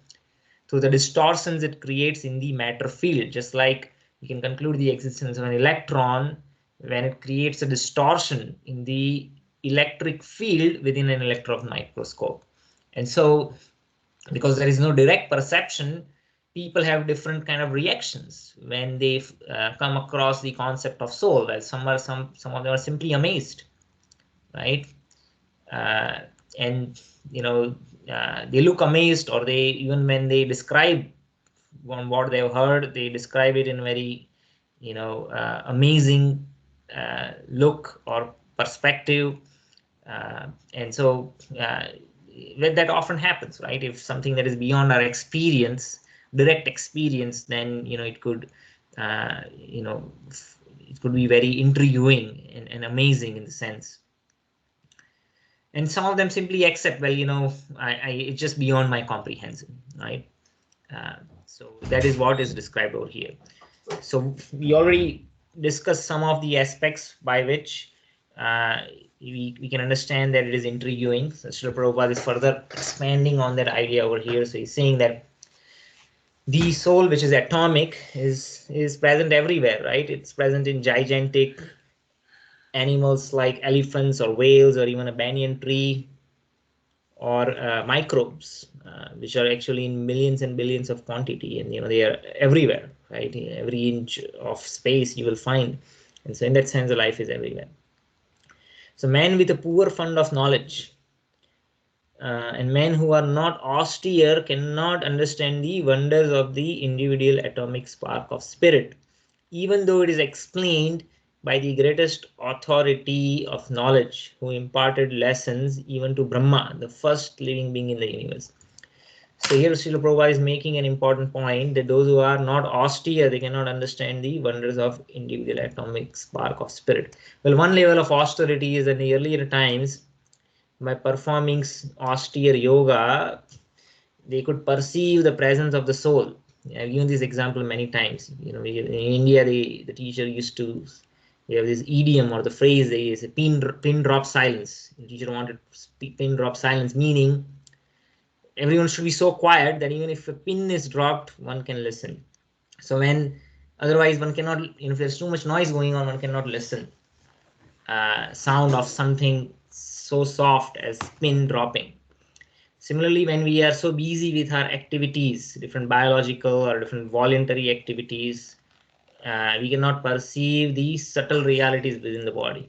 through the distortions it creates in the matter field, just like you can conclude the existence of an electron when it creates a distortion in the electric field within an electron microscope. And so, because there is no direct perception, people have different kind of reactions when they come across the concept of soul. Well, some of them are simply amazed, right? uh, and they look amazed, or they, even when they describe on what they've heard, they describe it in very amazing look or perspective. And so that often happens, right? If something that is beyond our experience, direct experience, then it could be very intriguing and amazing in the sense. And some of them simply accept, well, it's just beyond my comprehension, right? So that is what is described over here. So we already discussed some of the aspects by which we can understand that it is intriguing. So Srila Prabhupada is further expanding on that idea over here. So he's saying that the soul, which is atomic, is present everywhere, right? It's present in gigantic animals like elephants or whales, or even a banyan tree, or microbes, which are actually in millions and billions of quantity, and they are everywhere, right? Every inch of space you will find. And so in that sense, the life is everywhere. So men with a poor fund of knowledge, and men who are not austere, cannot understand the wonders of the individual atomic spark of spirit, even though it is explained by the greatest authority of knowledge, who imparted lessons even to Brahma, the first living being in the universe. So here Srila Prabhupada is making an important point, that those who are not austere, they cannot understand the wonders of individual atomic spark of spirit. Well, one level of austerity is in the earlier times, by performing austere yoga, they could perceive the presence of the soul. I've given this example many times. In India, the teacher used to, we have this idiom or the phrase, there is a pin drop silence. The teacher wanted pin drop silence, meaning everyone should be so quiet that even if a pin is dropped, one can listen. So when otherwise one cannot, if there's too much noise going on, one cannot listen. Sound of something so soft as pin dropping. Similarly, when we are so busy with our activities, different biological or different voluntary activities, we cannot perceive these subtle realities within the body.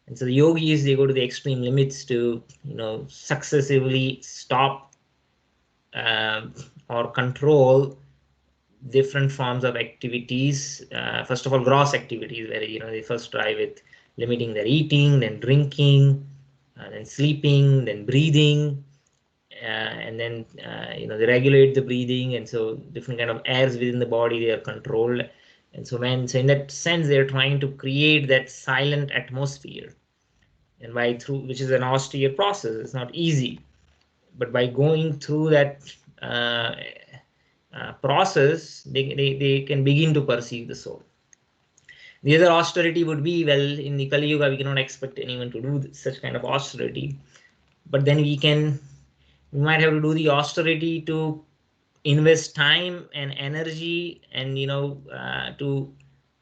And so the yogis, they go to the extreme limits to, successively stop or control different forms of activities. First of all, gross activities, where they first try with limiting their eating, then drinking, then sleeping, then breathing, and then they regulate the breathing, and so different kind of airs within the body, they are controlled. And so in that sense, they're trying to create that silent atmosphere, and by through which is an austere process. It's not easy, but by going through that uh, process, they can begin to perceive the soul. The other austerity would be, well, in the Kali Yuga, we cannot expect anyone to do such kind of austerity, but then we might have to do the austerity to invest time and energy, and to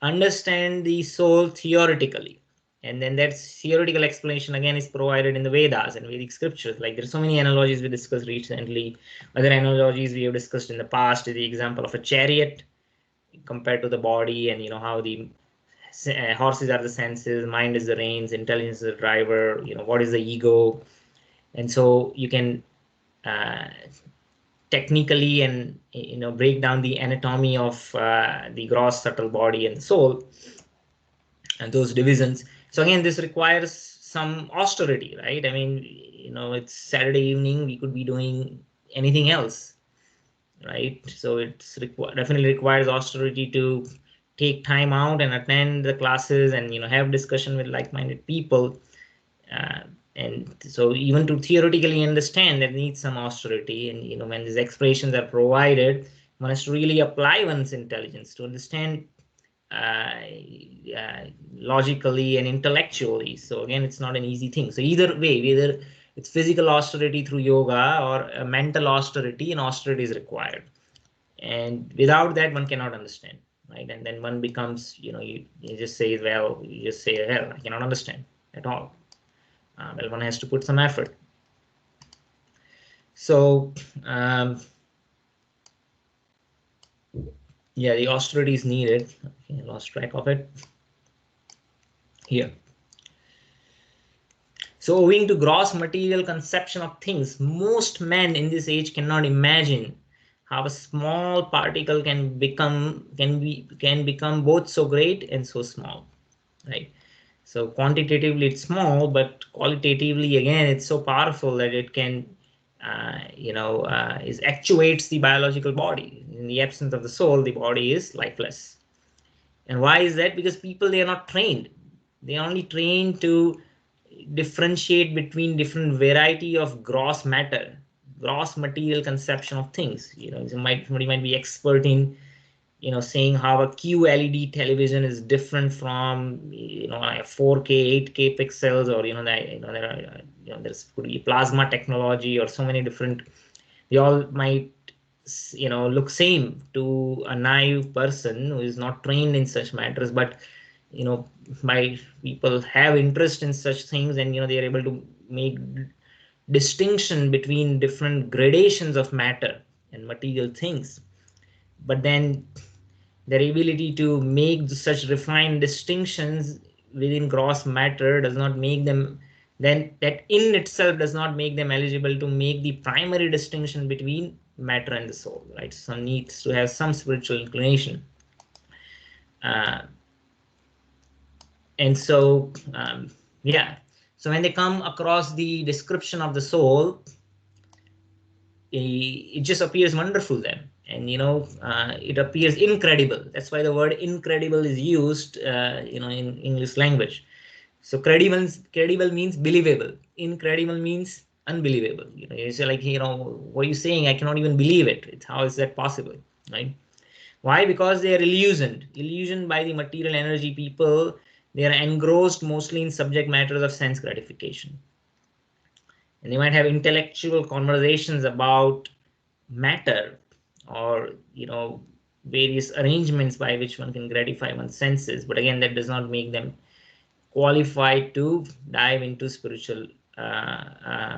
understand the soul theoretically. And then that theoretical explanation again is provided in the Vedas and Vedic scriptures. Like there's so many analogies we discussed recently. Other analogies we have discussed in the past is the example of a chariot compared to the body, and how the horses are the senses, mind is the reins, intelligence is the driver, what is the ego. And so you can uh, technically and break down the anatomy of the gross, subtle body and the soul, and those divisions. So again, this requires some austerity, right? I mean, it's Saturday evening, we could be doing anything else, right? So it's definitely requires austerity to take time out and attend the classes, and have discussion with like-minded people. uh, and so even to theoretically understand, that needs some austerity. And when these expressions are provided, one has to really apply one's intelligence to understand uh, logically and intellectually. So again, it's not an easy thing. So either way, whether it's physical austerity through yoga or a mental austerity, and austerity is required. And without that, one cannot understand, right? And then one becomes, you just say, well, I cannot understand at all. Well, one has to put some effort. So yeah, the austerity is needed. Okay, I lost track of it here. So owing to gross material conception of things, most men in this age cannot imagine how a small particle can become both so great and so small, right? So quantitatively it's small, but qualitatively again it's so powerful that it can is actuates the biological body. In the absence of the soul, the body is lifeless. And why is that? Because people, they are not trained. They are only trained to differentiate between different variety of gross matter, gross material conception of things. Somebody might be expert in saying how a QLED television is different from a 4K, 8K pixels, or there are, there's could be plasma technology, or so many different. They all might look same to a naive person who is not trained in such matters, but my people have interest in such things, and they are able to make distinction between different gradations of matter and material things. But then their ability to make such refined distinctions within gross matter does not make them, then that in itself does not make them eligible to make the primary distinction between matter and the soul, right? Some needs to have some spiritual inclination. And so yeah, so when they come across the description of the soul, it just appears wonderful then. And it appears incredible. That's why the word incredible is used in English language. So credible means believable, incredible means unbelievable. It's like, what are you saying? I cannot even believe it. How is that possible, right? Why? Because they are illusioned by the material energy. People, they are engrossed mostly in subject matters of sense gratification, and they might have intellectual conversations about matter, or various arrangements by which one can gratify one's senses. But again, that does not make them qualified to dive into spiritual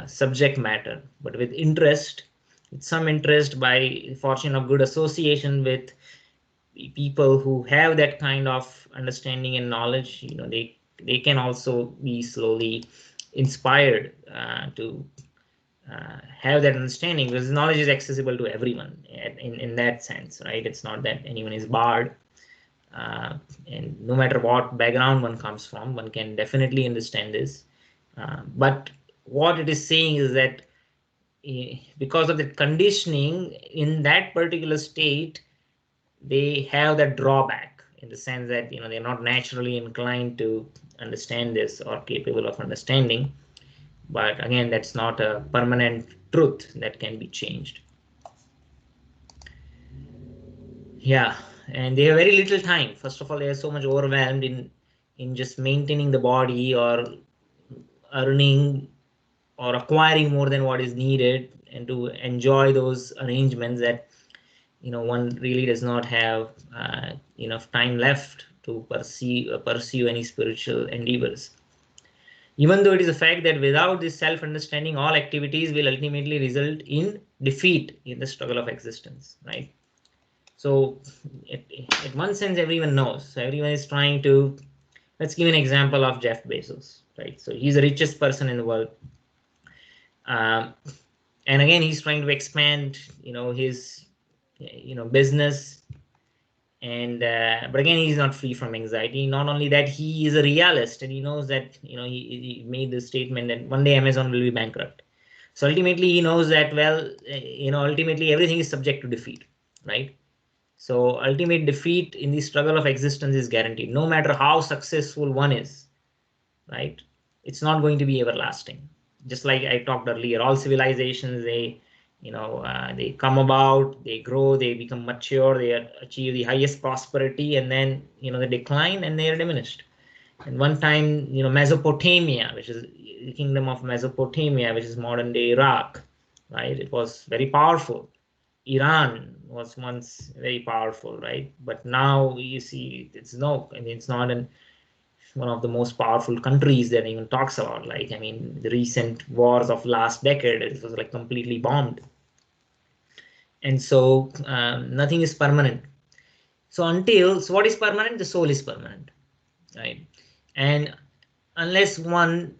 subject matter. But with interest, with some interest, by fortune of good association with people who have that kind of understanding and knowledge, they can also be slowly inspired to have that understanding, because knowledge is accessible to everyone in that sense, right? It's not that anyone is barred. And no matter what background one comes from, one can definitely understand this. But what it is saying is that because of the conditioning in that particular state, they have that drawback in the sense that they're not naturally inclined to understand this or capable of understanding. But again, that's not a permanent truth that can be changed. Yeah, and they have very little time. First of all, they are so much overwhelmed in just maintaining the body or earning or acquiring more than what is needed, and to enjoy those arrangements, that one really does not have enough time left to pursue any spiritual endeavors. Even though it is a fact that without this self-understanding, all activities will ultimately result in defeat in the struggle of existence, right? So, in one sense, everyone knows. So everyone is trying to. Let's give an example of Jeff Bezos, right? So he's the richest person in the world, um, and again, he's trying to expand, his, business, and but again, he's not free from anxiety. Not only that, he is a realist, and he knows that he made the statement that one day Amazon will be bankrupt. So ultimately, he knows that, well, ultimately everything is subject to defeat, right? So ultimate defeat in the struggle of existence is guaranteed, no matter how successful one is, right? It's not going to be everlasting. Just like I talked earlier, all civilizations, they come about, they grow, they become mature, they achieve the highest prosperity, and then they decline and they are diminished. And one time, Mesopotamia, which is the kingdom of Mesopotamia, which is modern day Iraq, right? It was very powerful. Iran was once very powerful, right? But now you see, it's not one of the most powerful countries that even talks about. Like, I mean, the recent wars of last decade, it was like completely bombed. And so nothing is permanent. So what is permanent? The soul is permanent, right? And unless one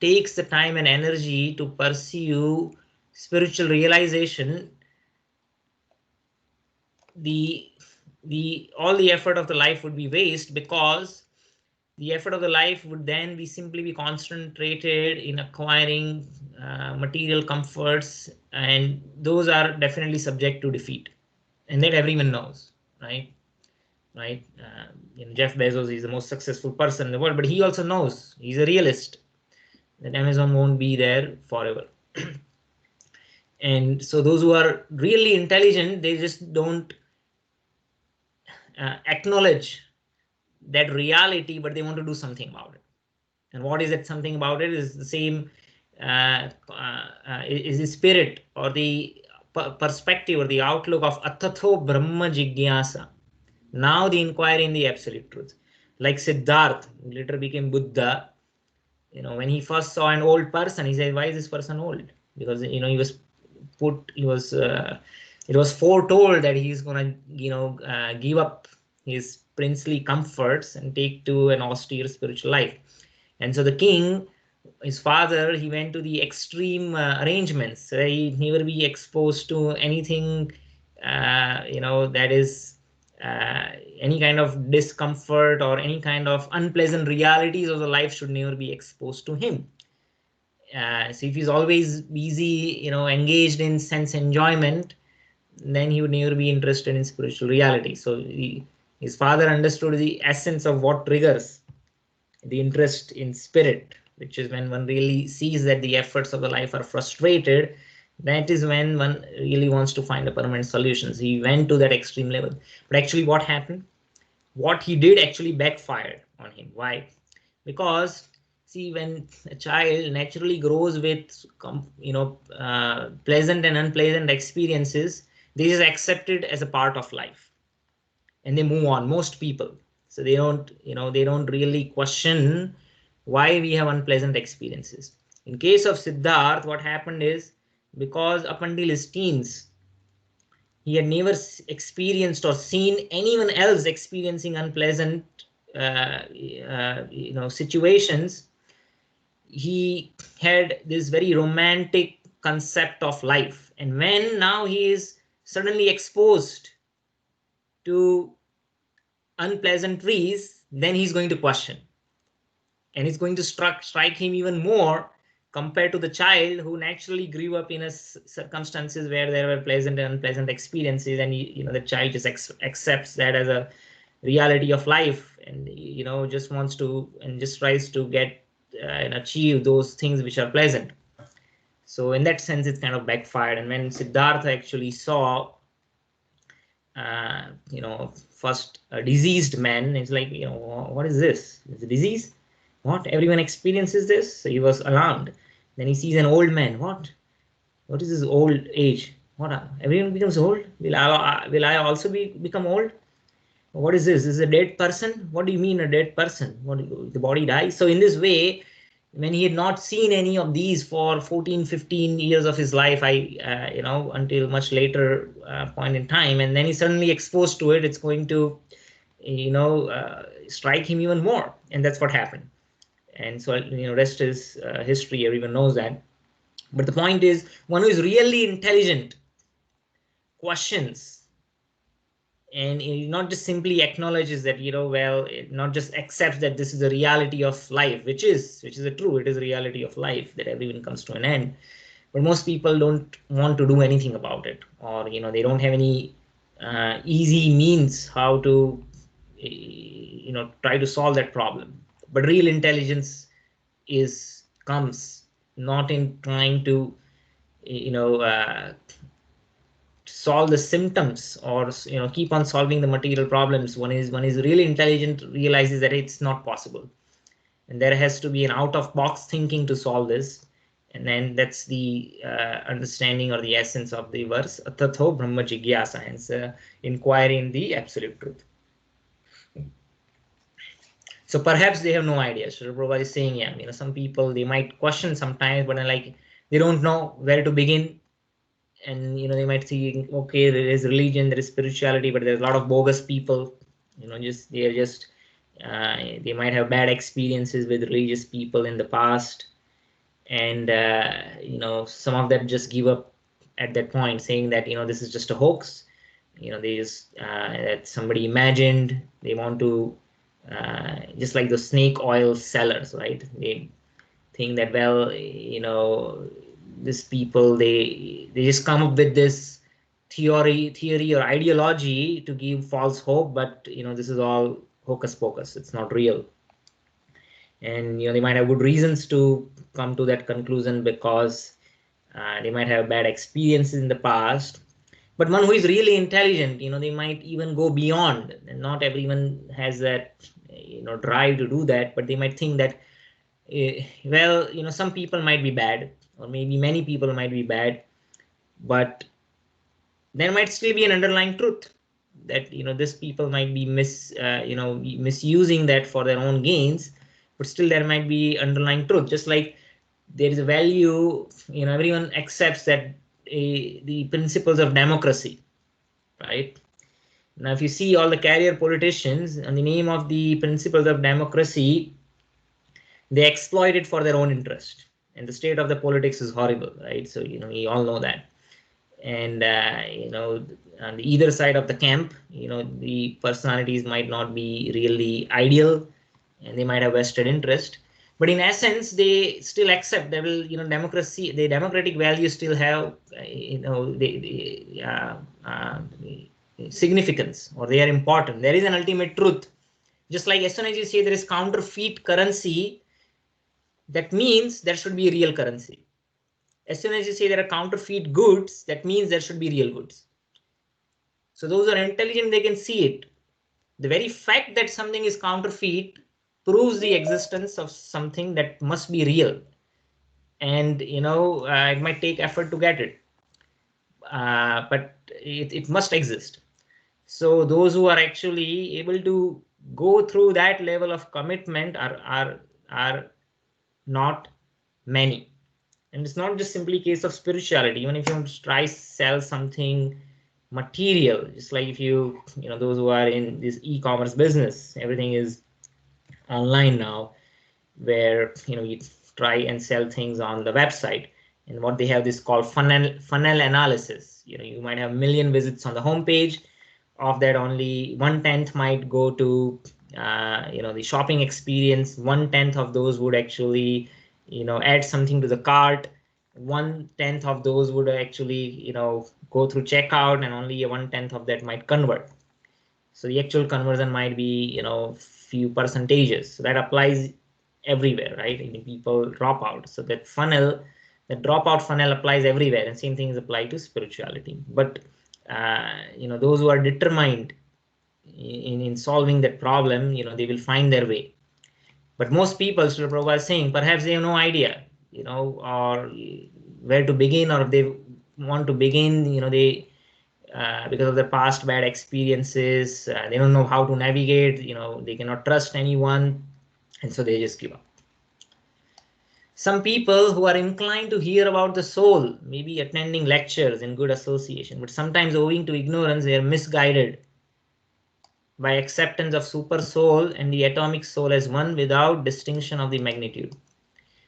takes the time and energy to pursue spiritual realization, the all the effort of the life would be waste, because the effort of the life would then be simply be concentrated in acquiring material comforts, and those are definitely subject to defeat, and that everyone knows, right? Jeff Bezos is the most successful person in the world, but he also knows, he's a realist, that Amazon won't be there forever. And so those who are really intelligent, they just don't acknowledge that reality, but they want to do something about it. And what is that something about it? Is the same, is the spirit or the perspective or the outlook of atatho brahma jigyasa. Now the inquiry in the absolute truth. Like Siddharth, who later became Buddha, when he first saw an old person, he said, why is this person old? Because it was foretold that he's gonna give up his princely comforts and take to an austere spiritual life. And so the king, his father, he went to the extreme arrangements, so he never be exposed to anything that is uh, any kind of discomfort or any kind of unpleasant realities of the life should never be exposed to him. So if he's always busy, engaged in sense enjoyment, then he would never be interested in spiritual reality. So his father understood the essence of what triggers the interest in spirit, which is when one really sees that the efforts of the life are frustrated. That is when one really wants to find a permanent solution. So he went to that extreme level. But actually, what happened? What he did actually backfired on him. Why? Because, see, when a child naturally grows with pleasant and unpleasant experiences, this is accepted as a part of life, and they move on. Most people, so they don't really question why we have unpleasant experiences. In case of Siddharth, what happened is, because up until his teens, he had never experienced or seen anyone else experiencing unpleasant situations. He had this very romantic concept of life. And when now he is suddenly exposed to unpleasant trees, then he's going to question, and it's going to strike him even more compared to the child who naturally grew up in a circumstances where there were pleasant and unpleasant experiences, and the child just accepts that as a reality of life, and just wants to and just tries to get and achieve those things which are pleasant. So in that sense, it's kind of backfired. And when Siddhartha actually saw first a diseased man, it's like, what is this? It's a disease? What? Everyone experiences this? So he was alarmed. Then he sees an old man. What is this old age? What? Everyone becomes old? Will I also become old? What is this? Is a dead person? What do you mean a dead person? What, the body dies? So in this way, when he had not seen any of these for 14, 15 years of his life, until much later point in time, and then he's suddenly exposed to it, it's going to, strike him even more. And that's what happened. And so, rest is history. Everyone knows that. But the point is, one who is really intelligent questions, and it not just simply acknowledges that, it not just accepts that this is the reality of life, which is a true, it is a reality of life, that everyone comes to an end. But most people don't want to do anything about it, or they don't have any easy means how to try to solve that problem. But real intelligence comes not in trying to solve the symptoms, or keep on solving the material problems. One is really intelligent, realizes that it's not possible, and there has to be an out of box thinking to solve this. And then that's the understanding or the essence of the verse, tatho brahma jigyasa, hence inquiry in the absolute truth. So perhaps they have no idea. Srila Prabhupada is saying, some people, they might question sometimes, but they don't know where to begin. And they might see, okay, there is religion, there is spirituality, but there's a lot of bogus people. They might have bad experiences with religious people in the past, and some of them just give up at that point, saying that this is just a hoax. They just that somebody imagined. They want to just like the snake oil sellers, right? They think that, well, these people, they just come up with this theory or ideology to give false hope, but this is all hocus pocus, it's not real. And they might have good reasons to come to that conclusion, because they might have bad experiences in the past. But one who is really intelligent, they might even go beyond, and not everyone has that drive to do that, but they might think that, well, some people might be bad, or maybe many people might be bad, but there might still be an underlying truth that this people might be misusing that for their own gains, but still there might be underlying truth. Just like there is a value, everyone accepts that the principles of democracy, right? Now, if you see all the career politicians, in the name of the principles of democracy, they exploit it for their own interest, and the state of the politics is horrible, right? So we all know that. And on either side of the camp, the personalities might not be really ideal, and they might have vested interest, but in essence they still accept that, will democracy, the democratic values still have significance, or they are important. There is an ultimate truth. Just like as soon as you say there is counterfeit currency, that means there should be real currency. As soon as you say there are counterfeit goods, that means there should be real goods. So those are intelligent, they can see it. The very fact that something is counterfeit proves the existence of something that must be real. And it might take effort to get it, but it must exist. So those who are actually able to go through that level of commitment are not many. And it's not just simply a case of spirituality. Even if you want to try sell something material, just like if those who are in this e-commerce business, everything is online now, where you try and sell things on the website, And what they have this called funnel analysis. You might have a million visits on the homepage. Of that, only 1/10 might go to the shopping experience. 1/10 of those would actually add something to the cart. 1/10 of those would actually go through checkout, and only a 1/10 of that might convert. So the actual conversion might be few percentages. So that applies everywhere, right? And people drop out. So that dropout funnel applies everywhere, and same thing is applied to spirituality. But those who are determined in solving that problem, they will find their way. But most people, Srila Prabhupada is saying, perhaps they have no idea, or where to begin, or if they want to begin, they because of their past bad experiences, they don't know how to navigate, they cannot trust anyone, and so they just give up. Some people who are inclined to hear about the soul may be attending lectures in good association, but sometimes owing to ignorance, they are misguided by acceptance of super soul and the atomic soul as one without distinction of the magnitude.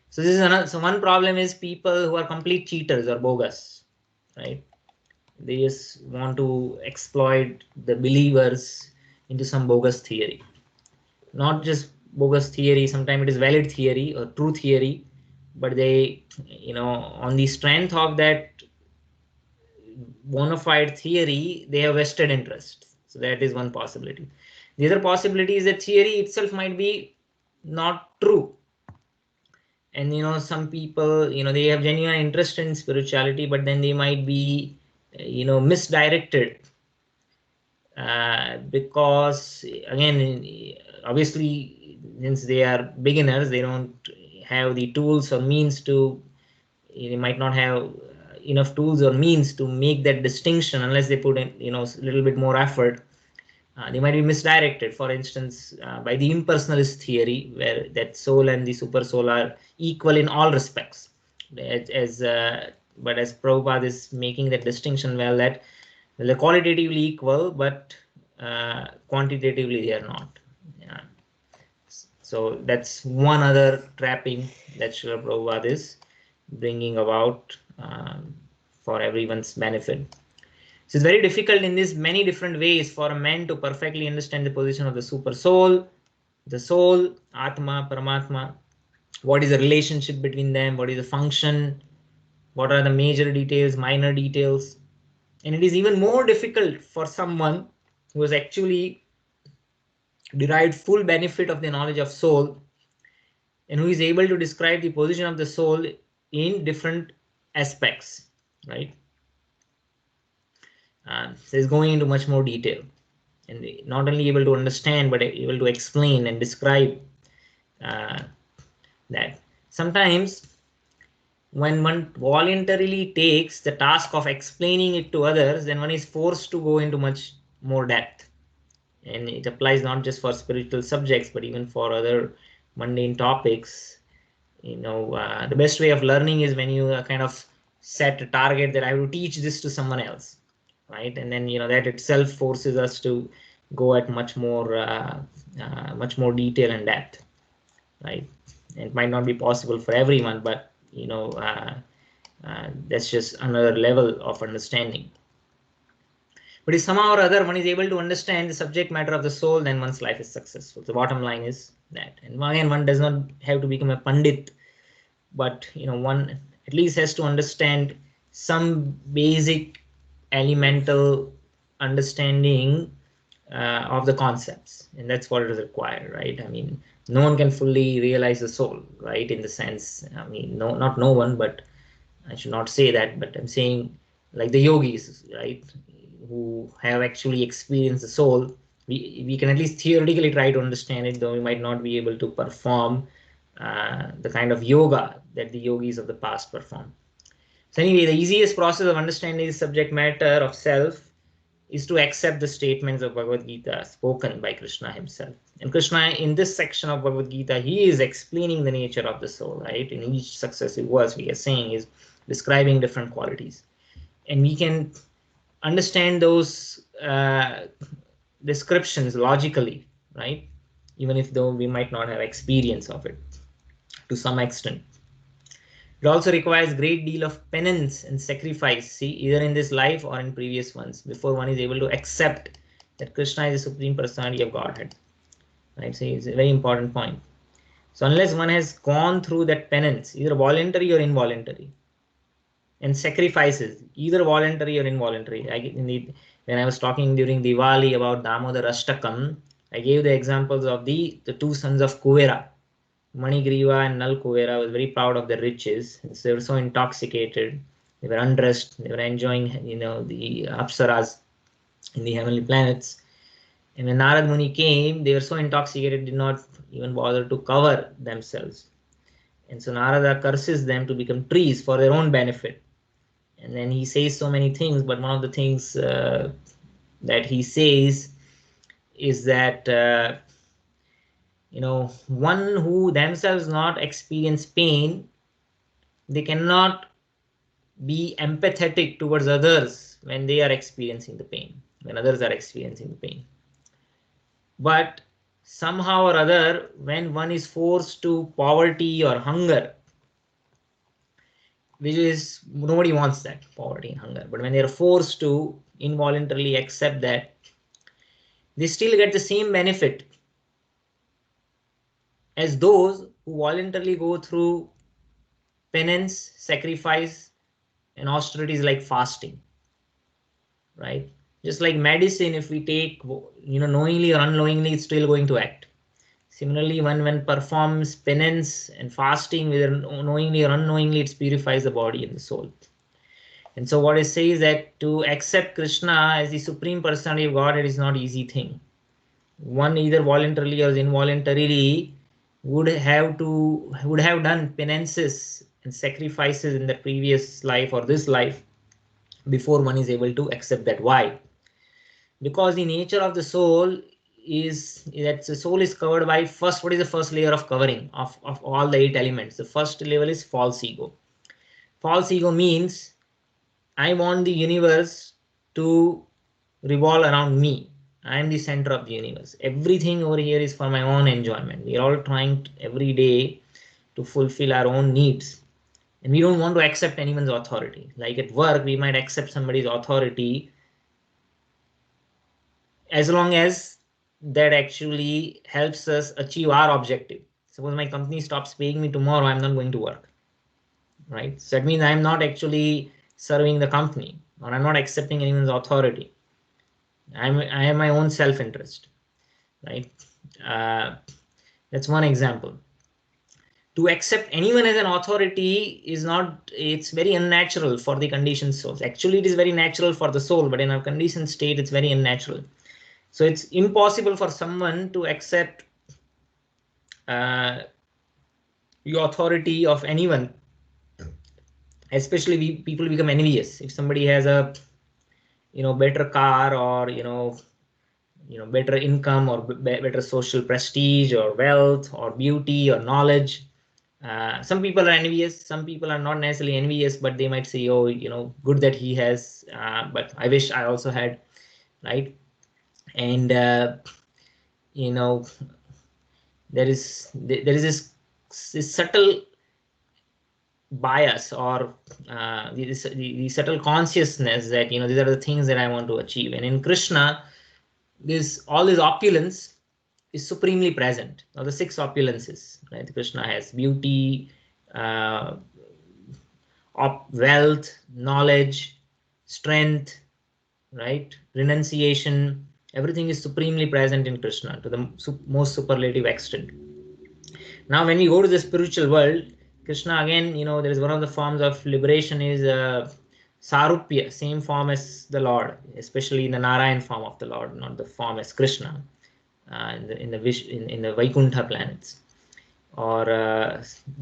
So this is another. So one problem is people who are complete cheaters or bogus, right? They just want to exploit the believers into some bogus theory. Not just bogus theory, sometimes it is valid theory or true theory, but they, on the strength of that bona fide theory, they have vested interest. So that is one possibility. The other possibility is that theory itself might be not true. And some people, they have genuine interest in spirituality, but then they might be misdirected, because again, obviously, since they are beginners, they don't have the tools or means to, they might not have enough tools or means to make that distinction unless they put in a little bit more effort. They might be misdirected, for instance, by the impersonalist theory, where that soul and the super soul are equal in all respects. But as Prabhupada is making that distinction well, that they're qualitatively equal, but quantitatively they are not. Yeah. So that's one other trapping that Srila Prabhupada is bringing about for everyone's benefit. So it's very difficult in these many different ways for a man to perfectly understand the position of the super soul, the soul, Atma, Paramatma. What is the relationship between them? What is the function? What are the major details, minor details? And it is even more difficult for someone who has actually derived full benefit of the knowledge of soul and who is able to describe the position of the soul in different aspects, right? So it's going into much more detail, and not only able to understand, but able to explain and describe that. Sometimes when one voluntarily takes the task of explaining it to others, then one is forced to go into much more depth. And it applies not just for spiritual subjects, but even for other mundane topics. The best way of learning is when you kind of set a target that I will teach this to someone else, right? And then that itself forces us to go at much more detail and depth, right? And it might not be possible for everyone, but that's just another level of understanding. But if somehow or other one is able to understand the subject matter of the soul, then one's life is successful. The bottom line is that. And again, one does not have to become a pandit, but one at least has to understand some basic elemental understanding of the concepts, and that's what is required, right? I mean, no one can fully realize the soul, right? In the sense, I mean, no, not no one, but I should not say that, but I'm saying like the yogis, right, who have actually experienced the soul. We can at least theoretically try to understand it, though we might not be able to perform the kind of yoga that the yogis of the past perform. So anyway, the easiest process of understanding the subject matter of self is to accept the statements of Bhagavad Gita spoken by Krishna himself. And Krishna, in this section of Bhagavad Gita, he is explaining the nature of the soul, right? In each successive verse, we are saying is describing different qualities. And we can understand those descriptions logically, right? Even if though we might not have experience of it to some extent. It also requires great deal of penance and sacrifice, see, either in this life or in previous ones, before one is able to accept that Krishna is the Supreme Personality of Godhead. Right? So it's a very important point. So unless one has gone through that penance, either voluntary or involuntary, and sacrifices, either voluntary or involuntary. When I was talking during Diwali about Damodar Ashtakam, I gave the examples of the two sons of Kuvera, Manigriva and Nal Kuvera was very proud of their riches. So they were so intoxicated, they were undressed, they were enjoying, the apsaras in the heavenly planets. And when Narad Muni came, they were so intoxicated, did not even bother to cover themselves. And so Narada curses them to become trees for their own benefit. And then he says so many things, but one of the things that he says is that one who themselves not experience pain, they cannot be empathetic towards others when they are experiencing the pain, when others are experiencing the pain. But somehow or other, when one is forced to poverty or hunger, which is, nobody wants that, poverty and hunger, but when they are forced to involuntarily accept that, they still get the same benefit as those who voluntarily go through penance, sacrifice, and austerities like fasting, right? Just like medicine, if we take, knowingly or unknowingly, it's still going to act. Similarly, one performs penance and fasting, whether knowingly or unknowingly, it purifies the body and the soul. And so what it says is that to accept Krishna as the Supreme Personality of Godhead is not an easy thing. One either voluntarily or involuntarily would have done penances and sacrifices in the previous life or this life before one is able to accept that. Why? Because the nature of the soul is that the soul is covered by first, what is the first layer of covering of all the 8 elements? The first level is false ego. False ego means I want the universe to revolve around me. I am the center of the universe. Everything over here is for my own enjoyment. We are all trying every day to fulfill our own needs. And we don't want to accept anyone's authority. Like at work, we might accept somebody's authority as long as that actually helps us achieve our objective. Suppose my company stops paying me tomorrow, I'm not going to work. Right? So that means I'm not actually serving the company, or I'm not accepting anyone's authority. I have my own self-interest, right? That's one example. To accept anyone as an authority is not, it's very unnatural for the conditioned souls. Actually, it is very natural for the soul, but in a conditioned state, it's very unnatural. So it's impossible for someone to accept the authority of anyone. Especially people become envious if somebody has a better car, or better income, or better social prestige, or wealth, or beauty, or knowledge. Some people are envious, some people are not necessarily envious, but they might say, oh, good that he has, but I wish I also had, right? And there is this subtle bias, or the subtle consciousness that these are the things that I want to achieve. And in Krishna, all this opulence is supremely present. Now the 6 opulences, right? Krishna has beauty, wealth, knowledge, strength, right? Renunciation. Everything is supremely present in Krishna to the most superlative extent. Now, when we go to the spiritual world, Krishna again, there is one of the forms of liberation is Sarupya, same form as the Lord, especially in the Narayan form of the Lord, not the form as Krishna in the Vaikuntha planets, or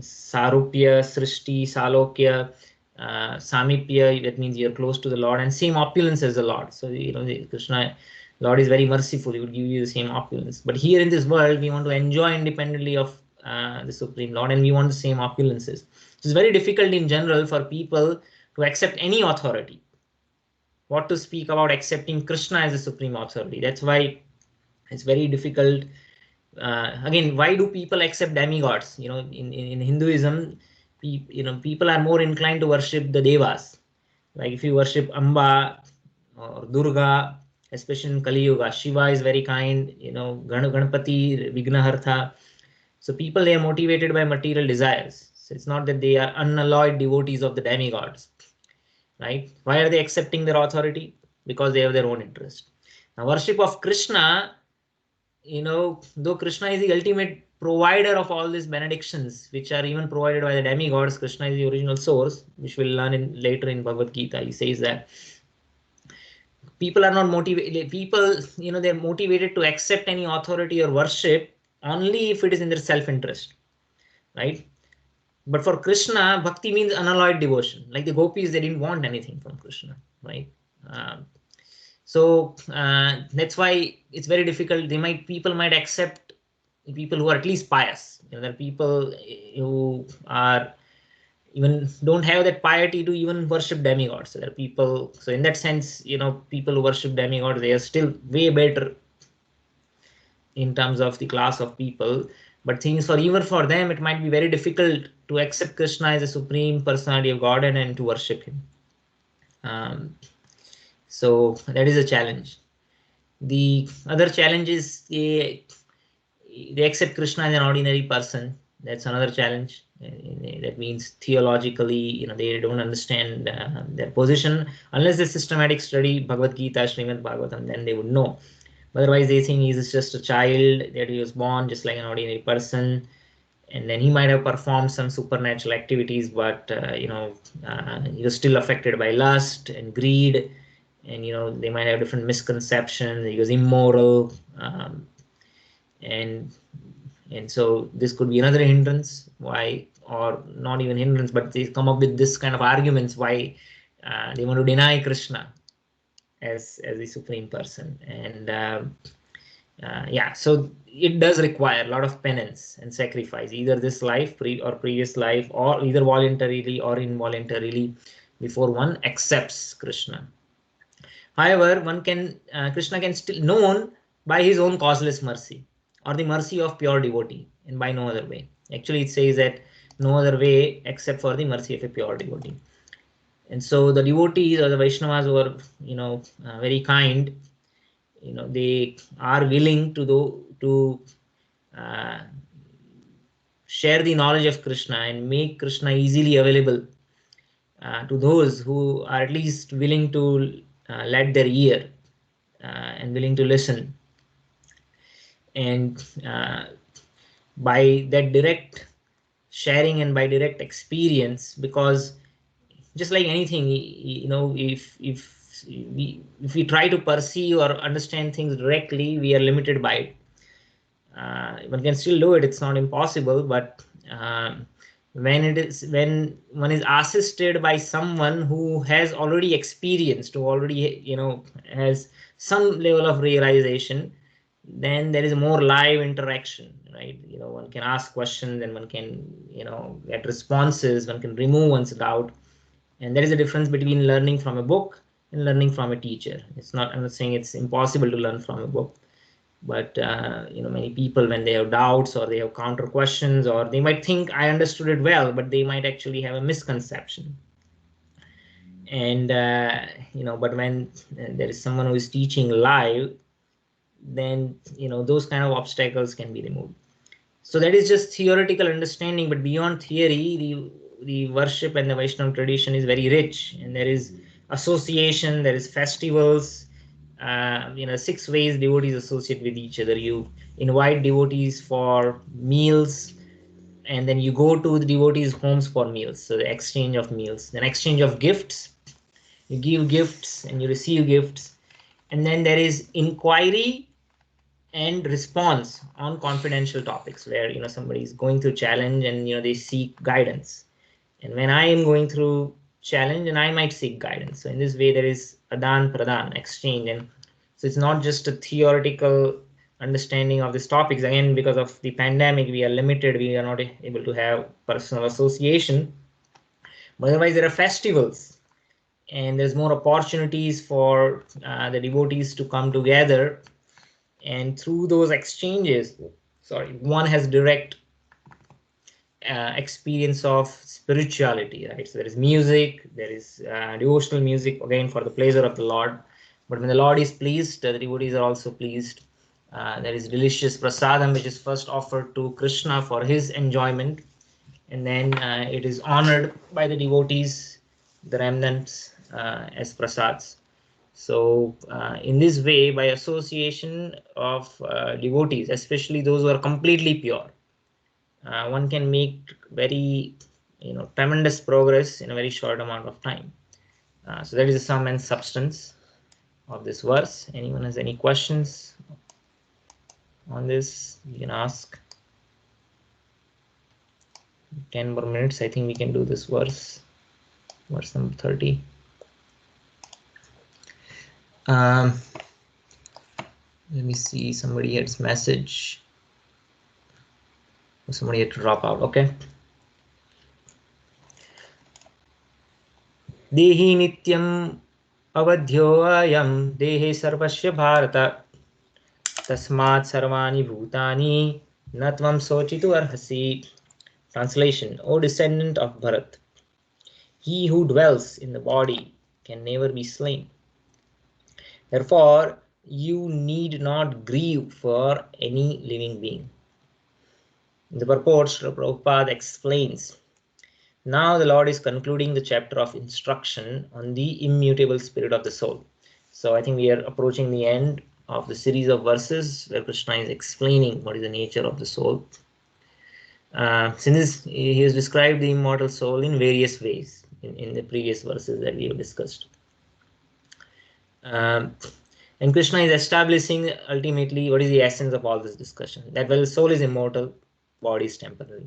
Sarupya, Srishti, Salokya, Samipya. That means you're close to the Lord, and same opulence as the Lord. So the Krishna Lord is very merciful; He would give you the same opulence. But here in this world, we want to enjoy independently of the Supreme Lord, and we want the same opulences. So it's very difficult in general for people to accept any authority. What to speak about accepting Krishna as the supreme authority? That's why it's very difficult. Again, why do people accept demigods? In Hinduism, people are more inclined to worship the devas. Like if you worship Amba or Durga, especially in Kali Yuga, Shiva is very kind, Ganpati, Vignahartha. So people, they are motivated by material desires. So it's not that they are unalloyed devotees of the demigods, right? Why are they accepting their authority? Because they have their own interest. Now, worship of Krishna, though Krishna is the ultimate provider of all these benedictions, which are even provided by the demigods, Krishna is the original source, which we'll learn later in Bhagavad Gita. He says that people are not motivated. People, they're motivated to accept any authority or worship only if it is in their self-interest, right? But for Krishna, bhakti means unalloyed devotion. Like the gopis, they didn't want anything from Krishna, right? Um, so that's why it's very difficult. People might accept people who are at least pious. There are people who are even don't have that piety to even worship demigods. So there are people. So in that sense, people who worship demigods, they are still way better in terms of the class of people. But things for even for them, it might be very difficult to accept Krishna as a supreme personality of God and to worship him. So that is a challenge. The other challenge is they accept Krishna as an ordinary person. That's another challenge. That means theologically, they don't understand their position unless they systematic study Bhagavad Gita, Srimad Bhagavatam, then they would know. Otherwise, they think he's just a child, that he was born just like an ordinary person, and then he might have performed some supernatural activities, but he was still affected by lust and greed, and they might have different misconceptions. He was immoral, and so this could be another hindrance why, or not even hindrance, but they come up with this kind of arguments why they want to deny Krishna as the supreme person. And so it does require a lot of penance and sacrifice, either this life or previous life, or either voluntarily or involuntarily, before one accepts Krishna. However, Krishna can still known by his own causeless mercy, or the mercy of pure devotee, and by no other way. Actually, it says that no other way except for the mercy of a pure devotee. And so the devotees or the Vaishnavas were, very kind. They are willing to share the knowledge of Krishna and make Krishna easily available to those who are at least willing to let their ear and willing to listen. And by that direct sharing and by direct experience, because just like anything, if we try to perceive or understand things directly, we are limited by it. One can still do it, it's not impossible, but when one is assisted by someone who has already experienced, who already has some level of realization, then there is more live interaction, right? One can ask questions and one can get responses, one can remove one's doubt. And there is a difference between learning from a book and learning from a teacher. I'm not saying it's impossible to learn from a book, but many people, when they have doubts or they have counter questions, or they might think I understood it well, but they might actually have a misconception. And but when there is someone who is teaching live, then those kind of obstacles can be removed. So that is just theoretical understanding, but beyond theory, the worship and the Vaishnava tradition is very rich, and there is association, there is festivals. 6 ways devotees associate with each other. You invite devotees for meals, and then you go to the devotees' homes for meals. So the exchange of meals, then exchange of gifts. You give gifts and you receive gifts, and then there is inquiry and response on confidential topics, where somebody is going through challenge and they seek guidance. And when I am going through challenge, and I might seek guidance. So in this way, there is adan pradan, exchange. And so it's not just a theoretical understanding of these topics. Again, because of the pandemic, we are limited, we are not able to have personal association. But otherwise, there are festivals, and there's more opportunities for the devotees to come together. And through those exchanges, one has direct experience of spirituality, right? So there is music, there is devotional music again for the pleasure of the Lord. But when the Lord is pleased, the devotees are also pleased. There is delicious prasadam which is first offered to Krishna for his enjoyment, and then it is honored by the devotees, the remnants, as prasads. So in this way, by association of devotees, especially those who are completely pure, one can make very tremendous progress in a very short amount of time. So that is the sum and substance of this verse. Anyone has any questions on this, you can ask. 10 more minutes, I think we can do this verse number 30. Let me see, somebody had message. Somebody had to drop out. Okay. देहि नित्यम अवध्योऽयं देहे सर्वस्य भारत तस्मात् सर्वाणि भूतानि न त्वं शोचितुम् अर्हसि. Translation: O descendant of Bharat, he who dwells in the body can never be slain. Therefore, you need not grieve for any living being. In the purport, Srila Prabhupada explains, now the Lord is concluding the chapter of instruction on the immutable spirit of the soul. So I think we are approaching the end of the series of verses where Krishna is explaining what is the nature of the soul. Since he has described the immortal soul in various ways in the previous verses that we have discussed. And Krishna is establishing ultimately what is the essence of all this discussion, that while the soul is immortal, body is temporary.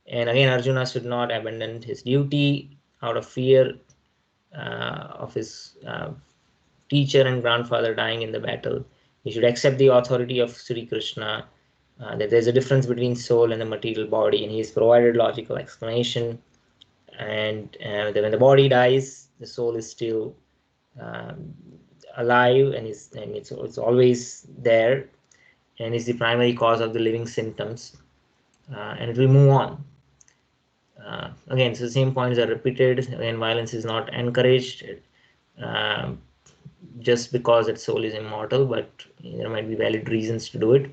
And again, Arjuna should not abandon his duty out of fear of his teacher and grandfather dying in the battle. He should accept the authority of Sri Krishna, that there's a difference between soul and the material body, and he has provided logical explanation. And when the body dies, the soul is still alive, and it's always there, and is the primary cause of the living symptoms, and it will move on. Again, so the same points are repeated. Again, violence is not encouraged just because its soul is immortal, but there might be valid reasons to do it.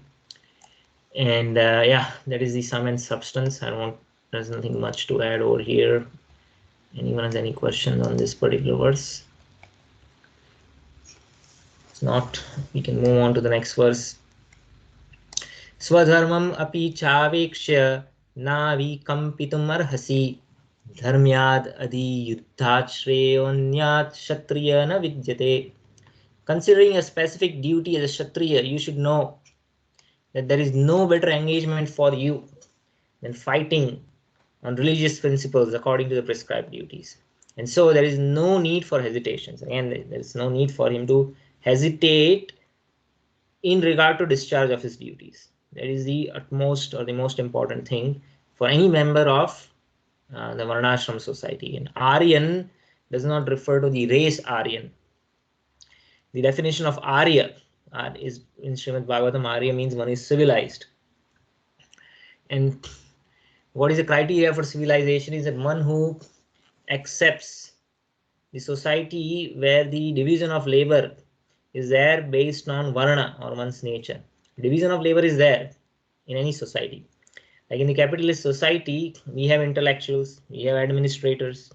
And yeah, that is the sum and substance. There's nothing much to add over here. Anyone has any questions on this particular verse? If not, we can move on to the next verse. Swadharmam api chavekshya navikampitum arhasi dharmyad adi yuddhat shreyonyat kshatriya na vidyate. Considering a specific duty as a kshatriya, you should know that there is no better engagement for you than fighting on religious principles according to the prescribed duties. And so there is no need for hesitations. Again, there is no need for him to hesitate in regard to discharge of his duties. That is the utmost or the most important thing for any member of the Varnashram society. And Aryan does not refer to the race Aryan. The definition of Arya is in Srimad Bhagavatam. Arya means one is civilized. And what is the criteria for civilization is that one who accepts the society where the division of labor is there based on varna or one's nature. Division of labor is there in any society. Like in the capitalist society, we have intellectuals, we have administrators,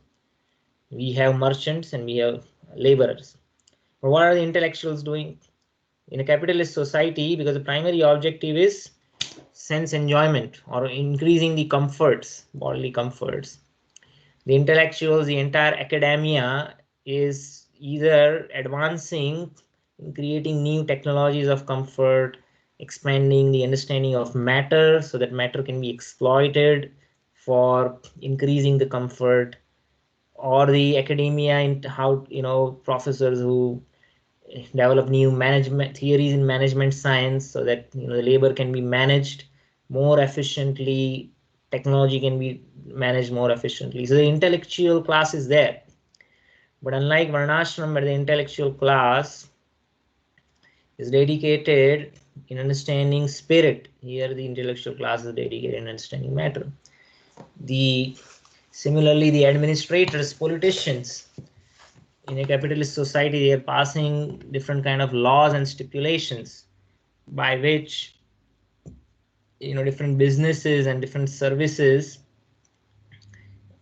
we have merchants, and we have laborers. But what are the intellectuals doing? In a capitalist society, because the primary objective is sense enjoyment or increasing the comforts, bodily comforts, the intellectuals, the entire academia is either advancing in creating new technologies of comfort, expanding the understanding of matter so that matter can be exploited for increasing the comfort, or the academia in how professors who develop new management theories in management science so that the labor can be managed more efficiently, technology can be managed more efficiently. So the intellectual class is there. But unlike Varnashram, where the intellectual class is dedicated in understanding spirit, here the intellectual class is dedicated in understanding matter. Similarly, the administrators, politicians in a capitalist society, they are passing different kind of laws and stipulations by which different businesses and different services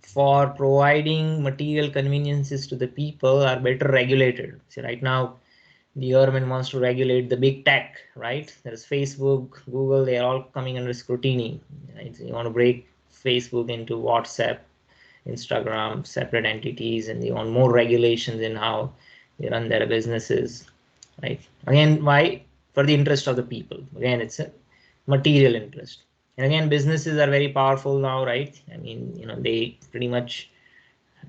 for providing material conveniences to the people are better regulated. See, right now the government wants to regulate the big tech, right? There's Facebook, Google, they're all coming under scrutiny. Right? So you want to break Facebook into WhatsApp, Instagram, separate entities, and they want more regulations in how they run their businesses, right? Again, why? For the interest of the people. Again, it's a material interest. And again, businesses are very powerful now, right? I mean, they pretty much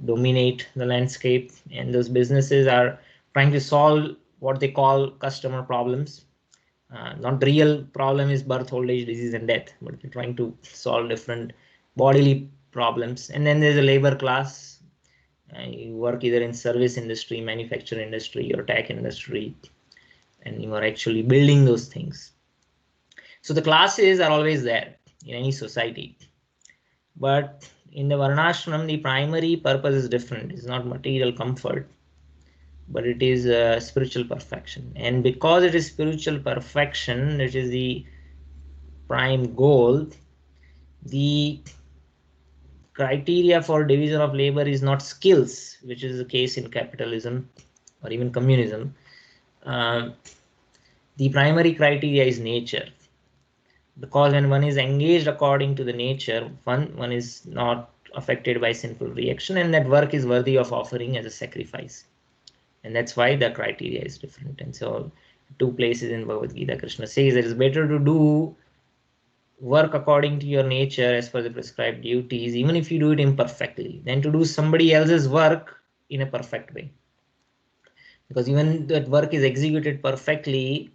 dominate the landscape, and those businesses are trying to solve what they call customer problems. Not the real problem is birth, old age, disease, and death, but they're trying to solve different bodily problems. And then there's a labor class. You work either in service industry, manufacturing industry, or tech industry, and you are actually building those things. So the classes are always there in any society. But in the Varnashram, the primary purpose is different. It's not material comfort, but it is spiritual perfection. And because it is spiritual perfection, it is the prime goal. The criteria for division of labor is not skills, which is the case in capitalism or even communism. The primary criteria is nature, because when one is engaged according to the nature, one is not affected by sinful reaction, and that work is worthy of offering as a sacrifice. And that's why the criteria is different. And so 2 places in Bhagavad Gita, Krishna says it is better to do work according to your nature as per the prescribed duties, even if you do it imperfectly, than to do somebody else's work in a perfect way. Because even that work is executed perfectly,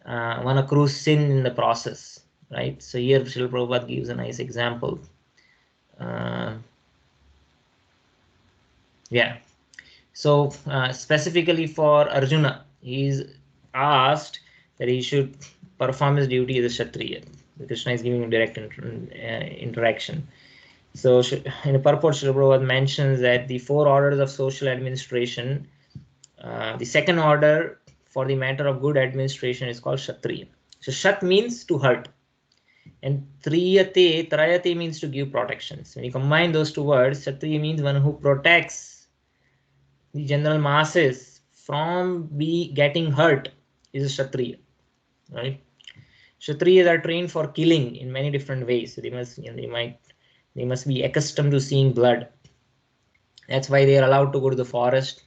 one accrues sin in the process, right? So here Srila Prabhupada gives a nice example. So specifically for Arjuna, he is asked that he should perform his duty as a Kshatriya. Krishna is giving him direct interaction. So in the purport, Srila Prabhupada mentions that the 4 orders of social administration, the second order for the matter of good administration is called Kshatriya. So Shat means to hurt, and Trayate means to give protection. So when you combine those 2 words, Kshatriya means one who protects the general masses from getting hurt is a Kshatriya, right? Kshatriyas are trained for killing in many different ways. So they must be accustomed to seeing blood. That's why they are allowed to go to the forest,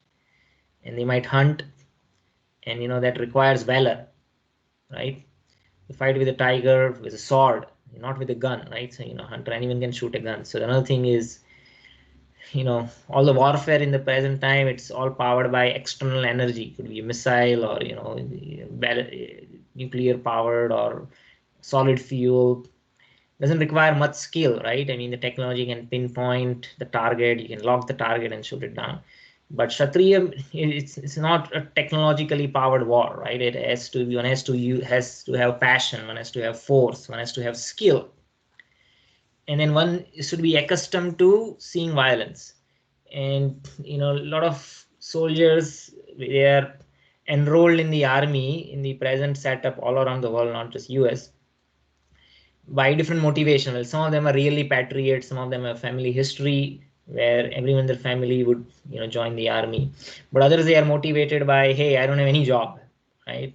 and they might hunt, and that requires valor, right? You fight with a tiger with a sword, not with a gun, right? So hunter, anyone can shoot a gun. So another thing is, all the warfare in the present time, it's all powered by external energy. It could be a missile, or nuclear powered, or solid fuel. Doesn't require much skill, right? I mean, the technology can pinpoint the target, you can lock the target and shoot it down. But Kshatriya, it's not a technologically powered war, right? It has to be, one has to have passion, one has to have force, one has to have skill. And then one should be accustomed to seeing violence. And a lot of soldiers, they are enrolled in the army in the present setup all around the world, not just US, by different motivation. Well, some of them are really patriots, some of them have family history where everyone in their family would join the army, but others, they are motivated by, hey, I don't have any job, right?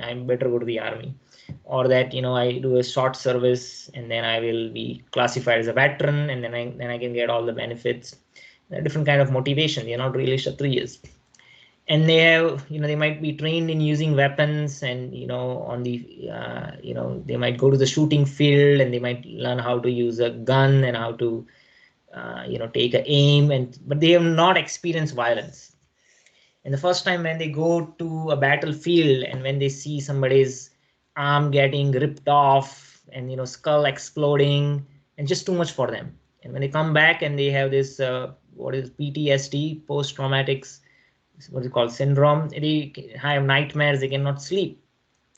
I'm better go to the army. Or that I do a short service and then I will be classified as a veteran, and then I can get all the benefits. Different kind of motivation. They're not really Kshatriyas. And they have, they might be trained in using weapons, and on the they might go to the shooting field, and they might learn how to use a gun and how to take a aim, but they have not experienced violence. And the first time when they go to a battlefield, and when they see somebody's arm getting ripped off, and skull exploding, and just too much for them. And when they come back and they have this what is PTSD, post-traumatic, what is it called, syndrome, they have nightmares, they cannot sleep.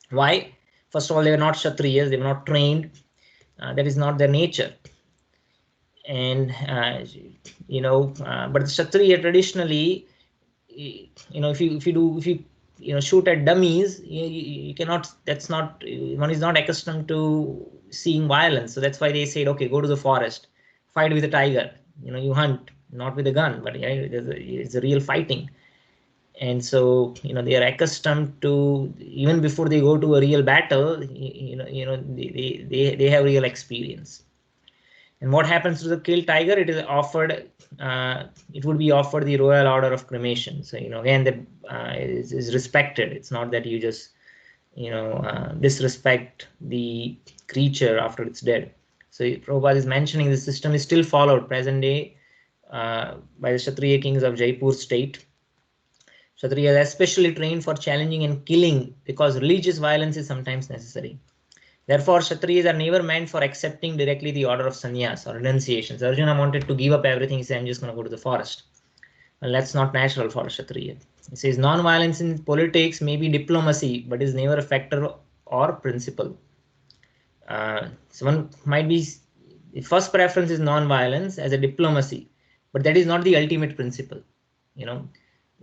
Why? First of all, they are not Kshatriyas, they were not trained. That is not their nature. And but the Kshatriya traditionally, if you shoot at dummies, you cannot. That's not, one is not accustomed to seeing violence. So that's why they said, okay, go to the forest, fight with a tiger. You hunt not with a gun, but it's a real fighting. And so they are accustomed to, even before they go to a real battle, they have real experience. And what happens to the killed tiger? It is offered. It would be offered the royal order of cremation. So again, that is respected. It's not that you just disrespect the creature after it's dead. So Prabhupada is mentioning the system is still followed present day by the Kshatriya kings of Jaipur state. Kshatriyas are especially trained for challenging and killing because religious violence is sometimes necessary. Therefore, Kshatriyas are never meant for accepting directly the order of sannyas or renunciation. So Arjuna wanted to give up everything. He said, I'm just going to go to the forest. Well, that's not natural for a Kshatriya. He says, non-violence in politics may be diplomacy, but is never a factor or principle. So one might be, the first preference is non-violence as a diplomacy, but that is not the ultimate principle.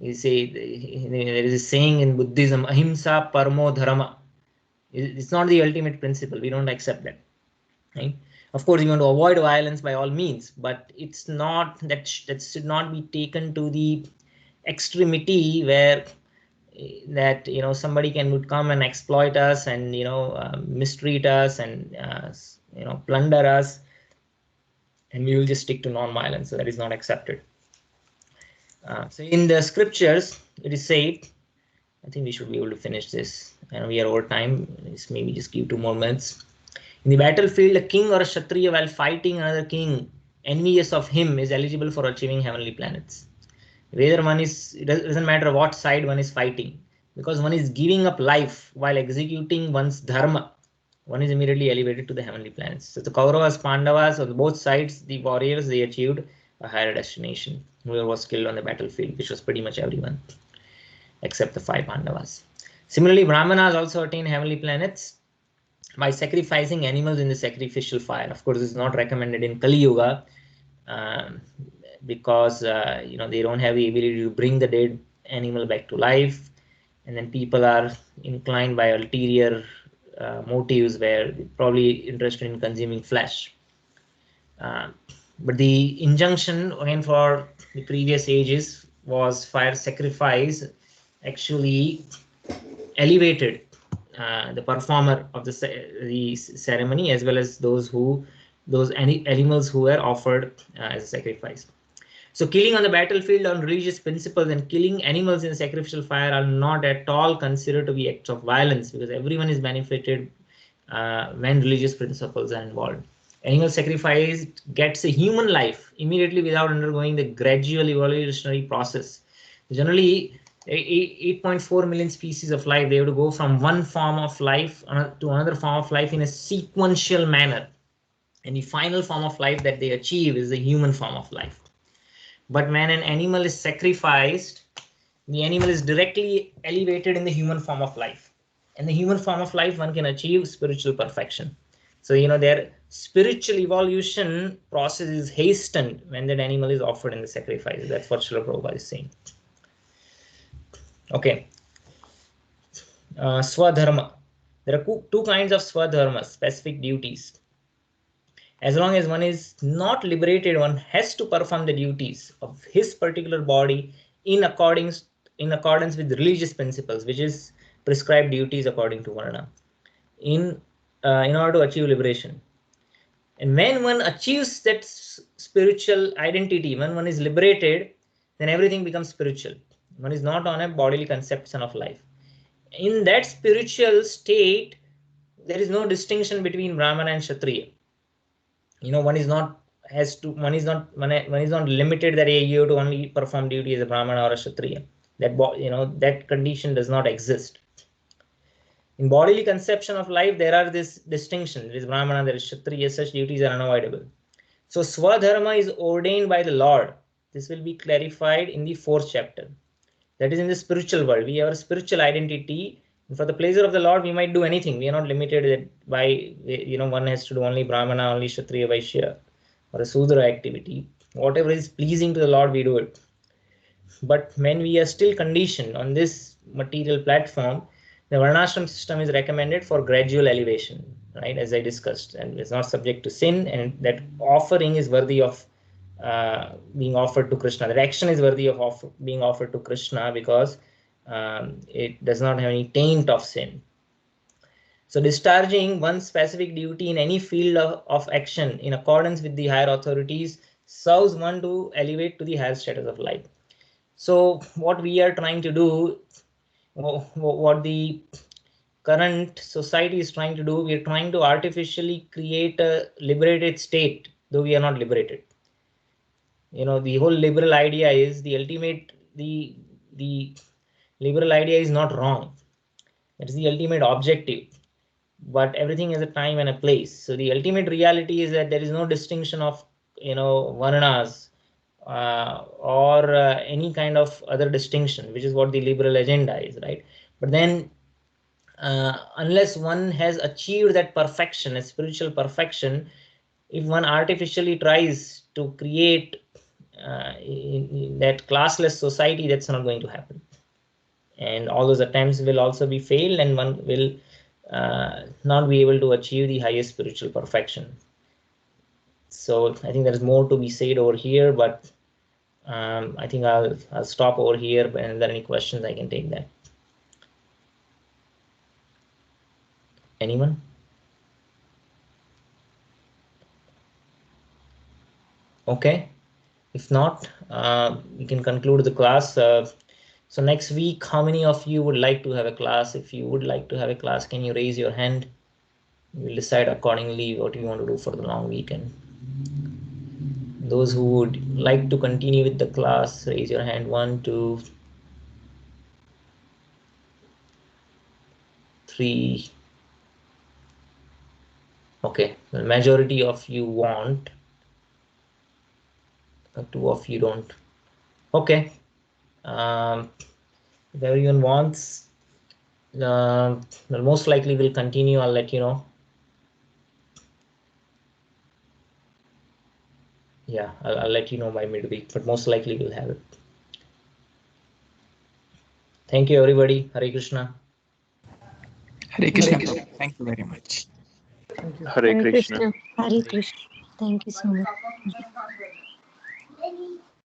You say, there is a saying in Buddhism, ahimsa paramo dharma. It's not the ultimate principle. We don't accept that. Right? Of course, you want to avoid violence by all means, but it's not that should not be taken to the extremity where that somebody would come and exploit us and mistreat us and plunder us, and we will just stick to non-violence. So that is not accepted. So in the scriptures, it is said, I think we should be able to finish this, and we are over time. Maybe just give 2 more minutes. In the battlefield, a king or a Kshatriya, while fighting another king envious of him, is eligible for achieving heavenly planets. Whether one is, it doesn't matter what side one is fighting, because one is giving up life while executing one's dharma, one is immediately elevated to the heavenly planets. So the Kauravas, Pandavas, on both sides, the warriors, they achieved a higher destination. Whoever was killed on the battlefield, which was pretty much everyone, except the 5 Pandavas. Similarly, Brahmanas also attain heavenly planets by sacrificing animals in the sacrificial fire. Of course, this is not recommended in Kali Yuga because they don't have the ability to bring the dead animal back to life, and then people are inclined by ulterior motives where they're probably interested in consuming flesh. But the injunction again for the previous ages was fire sacrifice actually elevated the performer of the ceremony, as well as those animals who were offered as a sacrifice. So killing on the battlefield on religious principles and killing animals in sacrificial fire are not at all considered to be acts of violence, because everyone is benefited when religious principles are involved. Animal sacrifice gets a human life immediately without undergoing the gradual evolutionary process. Generally, 8.4 million species of life, they have to go from one form of life to another form of life in a sequential manner. And the final form of life that they achieve is the human form of life. But when an animal is sacrificed, the animal is directly elevated in the human form of life. And the human form of life, one can achieve spiritual perfection. So, their spiritual evolution process is hastened when that animal is offered in the sacrifice. That's what Srila Prabhupada is saying. Okay. Swadharma. There are 2 kinds of swadharma, specific duties. As long as one is not liberated, one has to perform the duties of his particular body in accordance with religious principles, which is prescribed duties according to Varna, in order to achieve liberation. And when one achieves that spiritual identity, when one is liberated, then everything becomes spiritual. One is not on a bodily conception of life. In that spiritual state, there is no distinction between Brahmana and Kshatriya. One is not limited that you have to only perform duty as a Brahmana or a Kshatriya. That condition does not exist. In bodily conception of life, there are this distinction. There is Brahmana, there is Kshatriya. Such duties are unavoidable. So Swadharma is ordained by the Lord. This will be clarified in the 4th chapter. That is in the spiritual world. We have a spiritual identity. For the pleasure of the Lord, we might do anything. We are not limited by, one has to do only Brahmana, only Kshatriya, Vaishya. or a Sudra activity. Whatever is pleasing to the Lord, we do it. But when we are still conditioned on this material platform, the Varnashram system is recommended for gradual elevation, right? As I discussed, and it's not subject to sin, and that offering is worthy of being offered to Krishna. That action is worthy of being offered to Krishna because it does not have any taint of sin. So discharging one specific duty in any field of action in accordance with the higher authorities serves one to elevate to the higher status of life. So what we are trying to do, what the current society is trying to do, we are trying to artificially create a liberated state, though we are not liberated. The whole liberal idea is the ultimate, the liberal idea is not wrong. That is the ultimate objective. But everything has a time and a place. So the ultimate reality is that there is no distinction of, varnas or any kind of other distinction, which is what the liberal agenda is, right? But then unless one has achieved that perfection, a spiritual perfection, if one artificially tries to create in that classless society, that's not going to happen. And all those attempts will also be failed, and one will not be able to achieve the highest spiritual perfection. So I think there's more to be said over here, but I think I'll stop over here. And if there are any questions, I can take that. Anyone? Okay. If not, we can conclude the class. So next week, how many of you would like to have a class? If you would like to have a class, can you raise your hand? We'll decide accordingly what you want to do for the long weekend. Those who would like to continue with the class, raise your hand. 1, 2, 3. Okay, the majority of you want. 2 of you don't. Okay. If everyone wants, well, most likely we'll continue. I'll let you know. Yeah, I'll let you know by midweek, but most likely we'll have it. Thank you, everybody. Hare Krishna. Hare Krishna. Thank you very much. Thank you. Hare Krishna. Hare Krishna. Thank you so much.